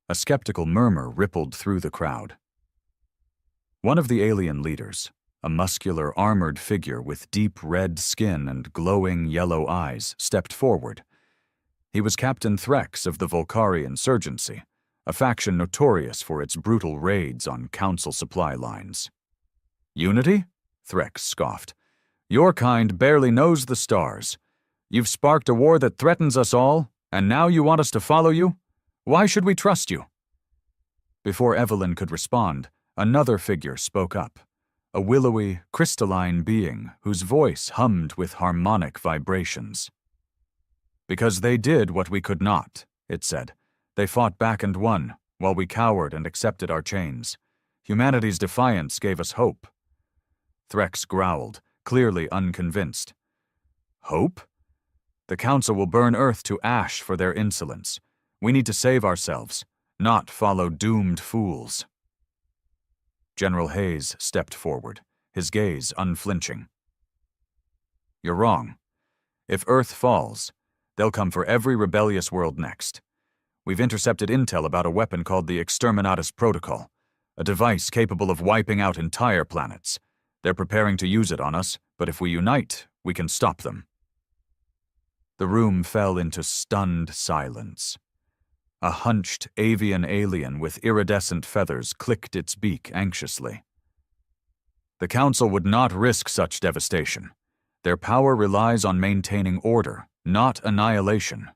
A skeptical murmur rippled through the crowd. One of the alien leaders, a muscular, armored figure with deep red skin and glowing yellow eyes, stepped forward. He was Captain Threx of the Volcari Insurgency, a faction notorious for its brutal raids on Council supply lines. Unity? Threx scoffed. Your kind barely knows the stars. You've sparked a war that threatens us all, and now you want us to follow you? Why should we trust you? Before Evelyn could respond, another figure spoke up, a willowy, crystalline being whose voice hummed with harmonic vibrations. Because they did what we could not, it said. They fought back and won, while we cowered and accepted our chains. Humanity's defiance gave us hope. Threx growled, clearly unconvinced. Hope? The The Council will burn Earth to ash for their insolence. We need to save ourselves, not follow doomed fools." General Hayes stepped forward, his gaze unflinching. "You're wrong. If Earth falls, they'll come for every rebellious world next. We've intercepted intel about a weapon called the Exterminatus Protocol, a device capable of wiping out entire planets. They're preparing to use it on us, but if we unite, we can stop them." The room fell into stunned silence. A hunched avian alien with iridescent feathers clicked its beak anxiously. "The Council would not risk such devastation. Their power relies on maintaining order, not annihilation."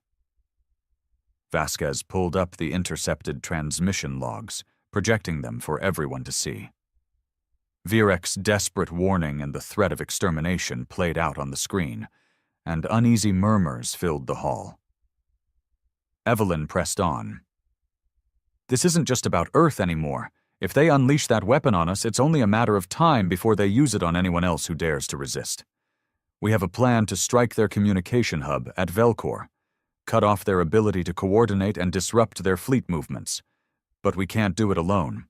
Vasquez pulled up the intercepted transmission logs, projecting them for everyone to see. Virek's desperate warning and the threat of extermination played out on the screen, and uneasy murmurs filled the hall. Evelyn pressed on. "This isn't just about Earth anymore. If they unleash that weapon on us, it's only a matter of time before they use it on anyone else who dares to resist. We have a plan to strike their communication hub at Velcor, cut off their ability to coordinate and disrupt their fleet movements. But we can't do it alone."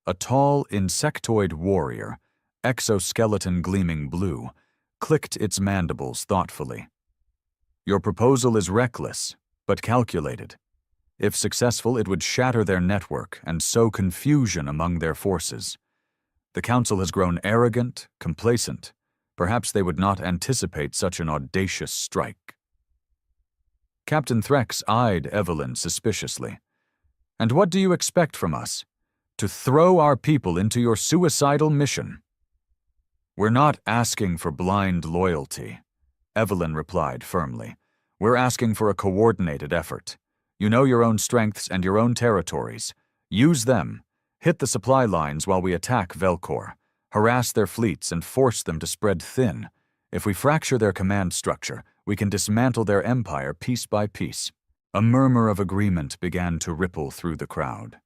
A tall insectoid warrior, exoskeleton gleaming blue, clicked its mandibles thoughtfully. "Your proposal is reckless, but calculated. If successful, it would shatter their network and sow confusion among their forces. The Council has grown arrogant, complacent. Perhaps they would not anticipate such an audacious strike." Captain Threx eyed Evelyn suspiciously. "And what do you expect from us? To throw our people into your suicidal mission?" "We're not asking for blind loyalty," Evelyn replied firmly. "We're asking for a coordinated effort. You know your own strengths and your own territories. Use them. Hit the supply lines while we attack Velcor. Harass their fleets and force them to spread thin. If we fracture their command structure, we can dismantle their empire piece by piece." A murmur of agreement began to ripple through the crowd.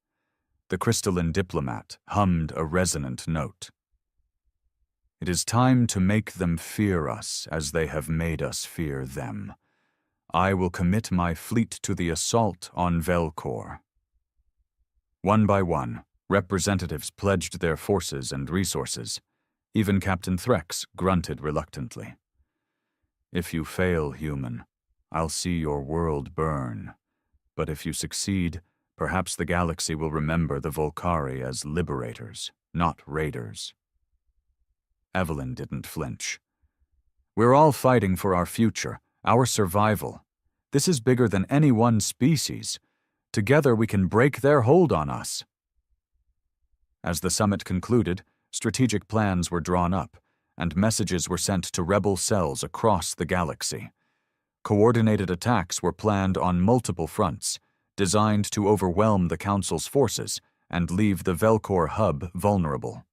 The crystalline diplomat hummed a resonant note. "It is time to make them fear us as they have made us fear them. I will commit my fleet to the assault on Velcor." One by one, representatives pledged their forces and resources. Even Captain Threx grunted reluctantly. "If you fail, human, I'll see your world burn. But if you succeed, perhaps the galaxy will remember the Volcari as liberators, not raiders." Evelyn didn't flinch. "We're all fighting for our future, our survival. This is bigger than any one species. Together we can break their hold on us." As the summit concluded, strategic plans were drawn up, and messages were sent to rebel cells across the galaxy. Coordinated attacks were planned on multiple fronts, designed to overwhelm the Council's forces and leave the Velcor hub vulnerable.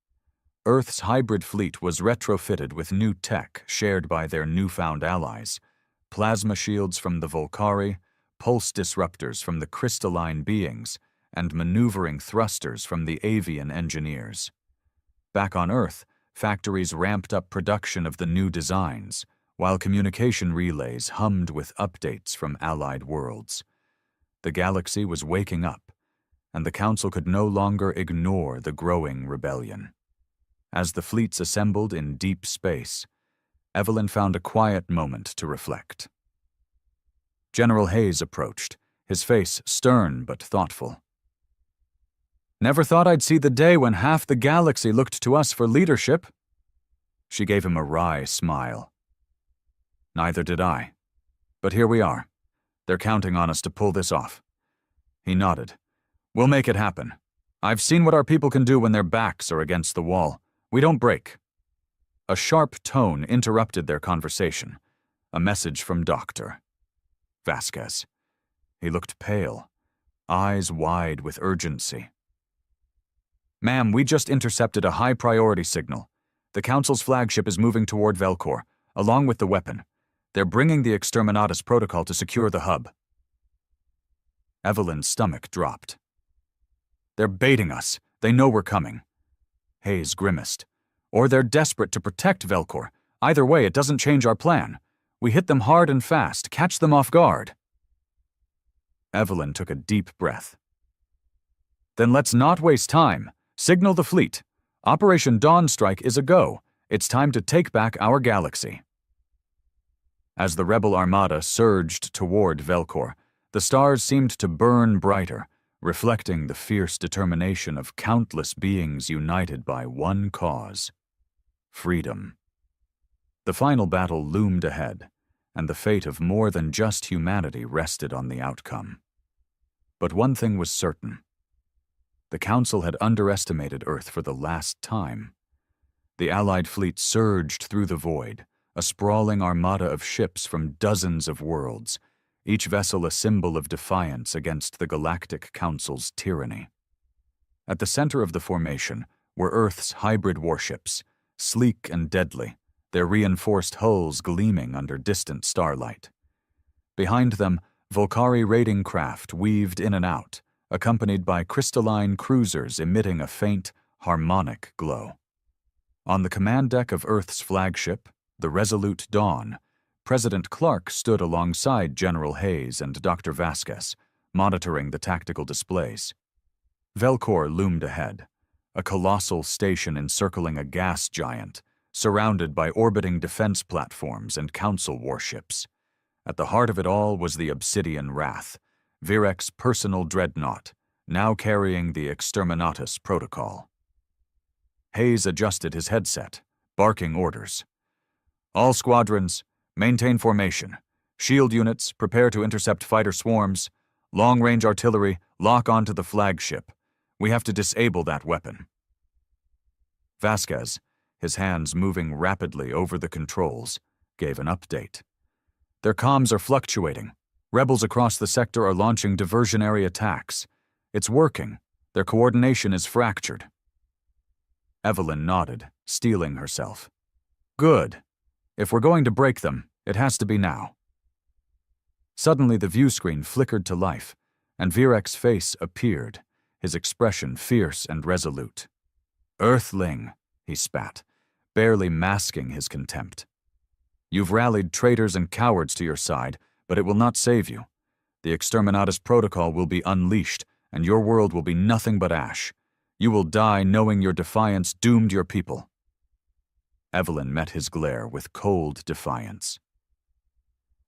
Earth's hybrid fleet was retrofitted with new tech shared by their newfound allies: plasma shields from the Volcari, pulse disruptors from the crystalline beings, and maneuvering thrusters from the avian engineers. Back on Earth, factories ramped up production of the new designs, while communication relays hummed with updates from allied worlds. The galaxy was waking up, and the Council could no longer ignore the growing rebellion. As the fleets assembled in deep space, Evelyn found a quiet moment to reflect. General Hayes approached, his face stern but thoughtful. "Never thought I'd see the day when half the galaxy looked to us for leadership." She gave him a wry smile. "Neither did I. But here we are. They're counting on us to pull this off." He nodded. "We'll make it happen. I've seen what our people can do when their backs are against the wall. We don't break." A sharp tone interrupted their conversation. A message from Dr. Vasquez. He looked pale, eyes wide with urgency. "Ma'am, we just intercepted a high-priority signal. The Council's flagship is moving toward Velcor, along with the weapon. They're bringing the Exterminatus Protocol to secure the hub." Evelyn's stomach dropped. "They're baiting us. They know we're coming." Hayes grimaced. "Or they're desperate to protect Velcor. Either way, it doesn't change our plan. We hit them hard and fast, catch them off guard. Evelyn took a deep breath. Then let's not waste time. Signal the fleet. Operation Dawn Strike is a go. It's time to take back our galaxy. As the rebel armada surged toward Velcor, the stars seemed to burn brighter, reflecting the fierce determination of countless beings united by one cause: freedom. The final battle loomed ahead, and the fate of more than just humanity rested on the outcome. But one thing was certain. The Council had underestimated Earth for the last time. The Allied fleet surged through the void, a sprawling armada of ships from dozens of worlds, each vessel a symbol of defiance against the Galactic Council's tyranny. At the center of the formation were Earth's hybrid warships, sleek and deadly, their reinforced hulls gleaming under distant starlight. Behind them, Volcari raiding craft weaved in and out, accompanied by crystalline cruisers emitting a faint, harmonic glow. On the command deck of Earth's flagship, the Resolute Dawn, President Clark stood alongside General Hayes and Dr. Vasquez, monitoring the tactical displays. Velcor loomed ahead, a colossal station encircling a gas giant, surrounded by orbiting defense platforms and Council warships. At the heart of it all was the Obsidian Wrath, Virec's personal dreadnought, now carrying the Exterminatus protocol. Hayes adjusted his headset, barking orders. All squadrons, maintain formation. Shield units, prepare to intercept fighter swarms. Long-range artillery, lock onto the flagship. We have to disable that weapon. Vasquez, his hands moving rapidly over the controls, gave an update. Their comms are fluctuating. Rebels across the sector are launching diversionary attacks. It's working. Their coordination is fractured. Evelyn nodded, steeling herself. Good. If we're going to break them, it has to be now. Suddenly the view screen flickered to life, and Virec's face appeared, his expression fierce and resolute. Earthling, he spat, barely masking his contempt. You've rallied traitors and cowards to your side, but it will not save you. The Exterminatus protocol will be unleashed, and your world will be nothing but ash. You will die knowing your defiance doomed your people. Evelyn met his glare with cold defiance.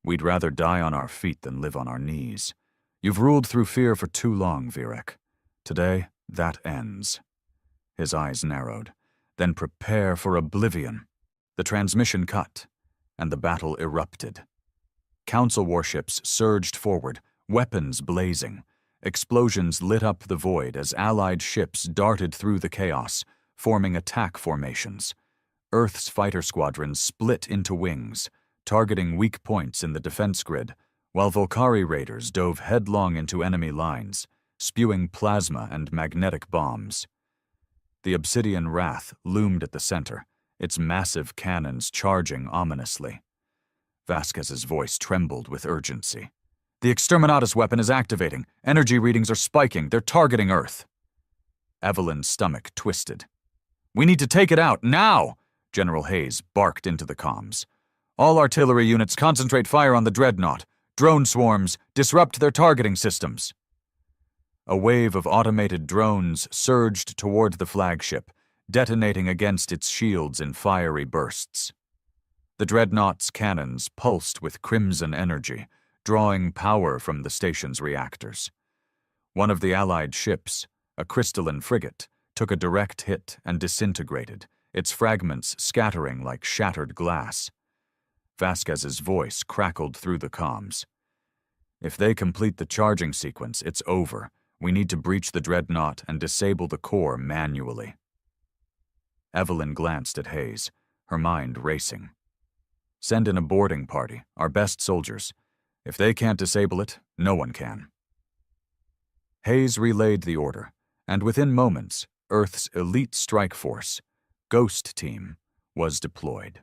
We'd rather die on our feet than live on our knees. You've ruled through fear for too long, Virek. Today, that ends. His eyes narrowed. Then prepare for oblivion. The transmission cut, and the battle erupted. Council warships surged forward, weapons blazing. Explosions lit up the void as Allied ships darted through the chaos, forming attack formations. Earth's fighter squadrons split into wings, targeting weak points in the defense grid, while Volcari raiders dove headlong into enemy lines, spewing plasma and magnetic bombs. The Obsidian Wrath loomed at the center, its massive cannons charging ominously. Vasquez's voice trembled with urgency. The Exterminatus weapon is activating. Energy readings are spiking. They're targeting Earth. Evelyn's stomach twisted. We need to take it out, now! General Hayes barked into the comms. All artillery units concentrate fire on the dreadnought. Drone swarms, disrupt their targeting systems. A wave of automated drones surged toward the flagship, detonating against its shields in fiery bursts. The dreadnought's cannons pulsed with crimson energy, drawing power from the station's reactors. One of the Allied ships, a crystalline frigate, took a direct hit and disintegrated, its fragments scattering like shattered glass. Vasquez's voice crackled through the comms. If they complete the charging sequence, it's over. We need to breach the dreadnought and disable the core manually. Evelyn glanced at Hayes, her mind racing. Send in a boarding party, our best soldiers. If they can't disable it, no one can. Hayes relayed the order, and within moments, Earth's elite strike force, Ghost Team, was deployed.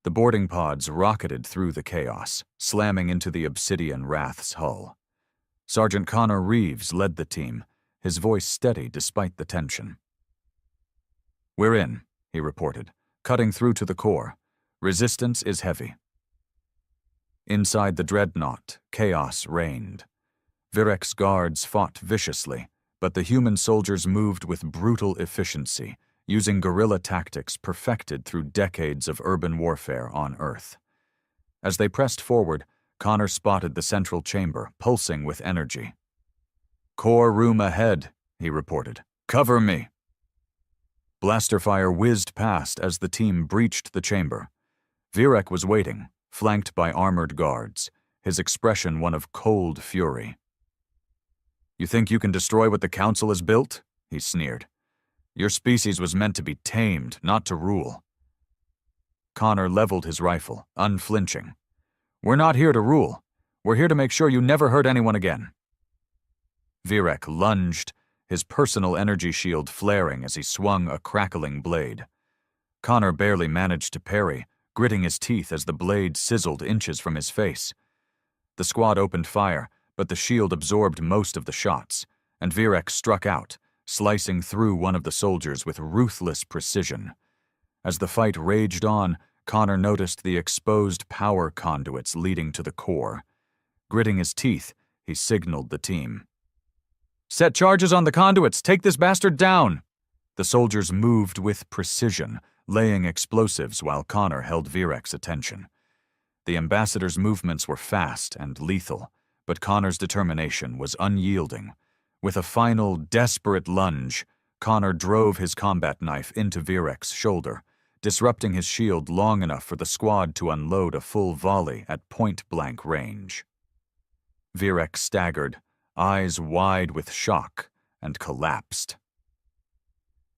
The boarding pods rocketed through the chaos, slamming into the Obsidian Wrath's hull. Sergeant Connor Reeves led the team, his voice steady despite the tension. We're in, he reported, cutting through to the core. Resistance is heavy. Inside the dreadnought, chaos reigned. Virek's guards fought viciously, but the human soldiers moved with brutal efficiency, using guerrilla tactics perfected through decades of urban warfare on Earth. As they pressed forward, Connor spotted the central chamber, pulsing with energy. "Core room ahead," he reported. "Cover me." Blaster fire whizzed past as the team breached the chamber. Virek was waiting, flanked by armored guards, his expression one of cold fury. "You think you can destroy what the Council has built?" he sneered. "Your species was meant to be tamed, not to rule." Connor leveled his rifle, unflinching. "We're not here to rule. We're here to make sure you never hurt anyone again." Virek lunged, his personal energy shield flaring as he swung a crackling blade. Connor barely managed to parry, gritting his teeth as the blade sizzled inches from his face. The squad opened fire, but the shield absorbed most of the shots, and Virek struck out, slicing through one of the soldiers with ruthless precision. As the fight raged on, Connor noticed the exposed power conduits leading to the core. Gritting his teeth, he signaled the team. "Set charges on the conduits! Take this bastard down!" The soldiers moved with precision, laying explosives while Connor held Virek's attention. The ambassador's movements were fast and lethal, but Connor's determination was unyielding. With a final, desperate lunge, Connor drove his combat knife into Virek's shoulder, disrupting his shield long enough for the squad to unload a full volley at point-blank range. Virek staggered, eyes wide with shock, and collapsed.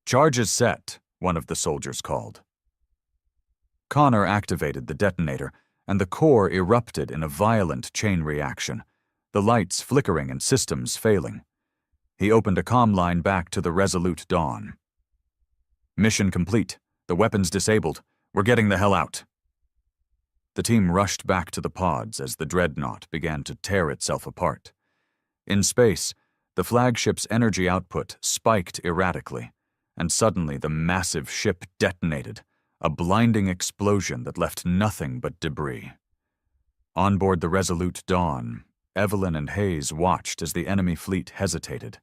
"Charges set," one of the soldiers called. Connor activated the detonator, and the core erupted in a violent chain reaction, the lights flickering and systems failing. He opened a comm line back to the Resolute Dawn. "Mission complete. The weapons disabled. We're getting the hell out." The team rushed back to the pods as the dreadnought began to tear itself apart. In space, the flagship's energy output spiked erratically, and suddenly the massive ship detonated, a blinding explosion that left nothing but debris. On board the Resolute Dawn, Evelyn and Hayes watched as the enemy fleet hesitated,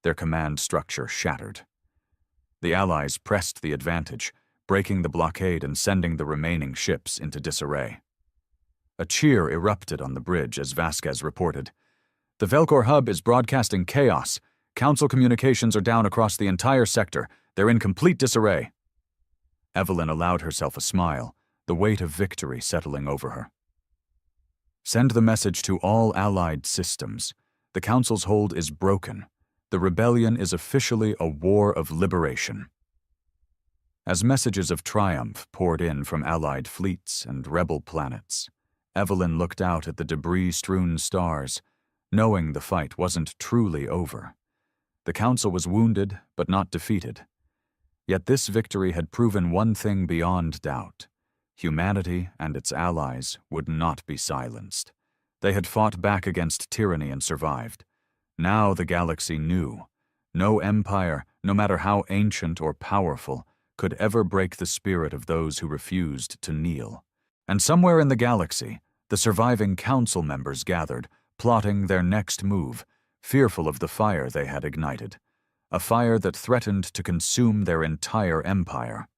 their command structure shattered. The Allies pressed the advantage, breaking the blockade and sending the remaining ships into disarray. A cheer erupted on the bridge as Vasquez reported, "The Velcor hub is broadcasting chaos. Council communications are down across the entire sector. They're in complete disarray." Evelyn allowed herself a smile, the weight of victory settling over her. "Send the message to all Allied systems. The Council's hold is broken. The rebellion is officially a war of liberation." As messages of triumph poured in from Allied fleets and rebel planets, Evelyn looked out at the debris-strewn stars, knowing the fight wasn't truly over. The Council was wounded, but not defeated. Yet this victory had proven one thing beyond doubt. Humanity and its allies would not be silenced. They had fought back against tyranny and survived. Now the galaxy knew. No empire, no matter how ancient or powerful, could ever break the spirit of those who refused to kneel. And somewhere in the galaxy, the surviving Council members gathered, plotting their next move, fearful of the fire they had ignited, a fire that threatened to consume their entire empire.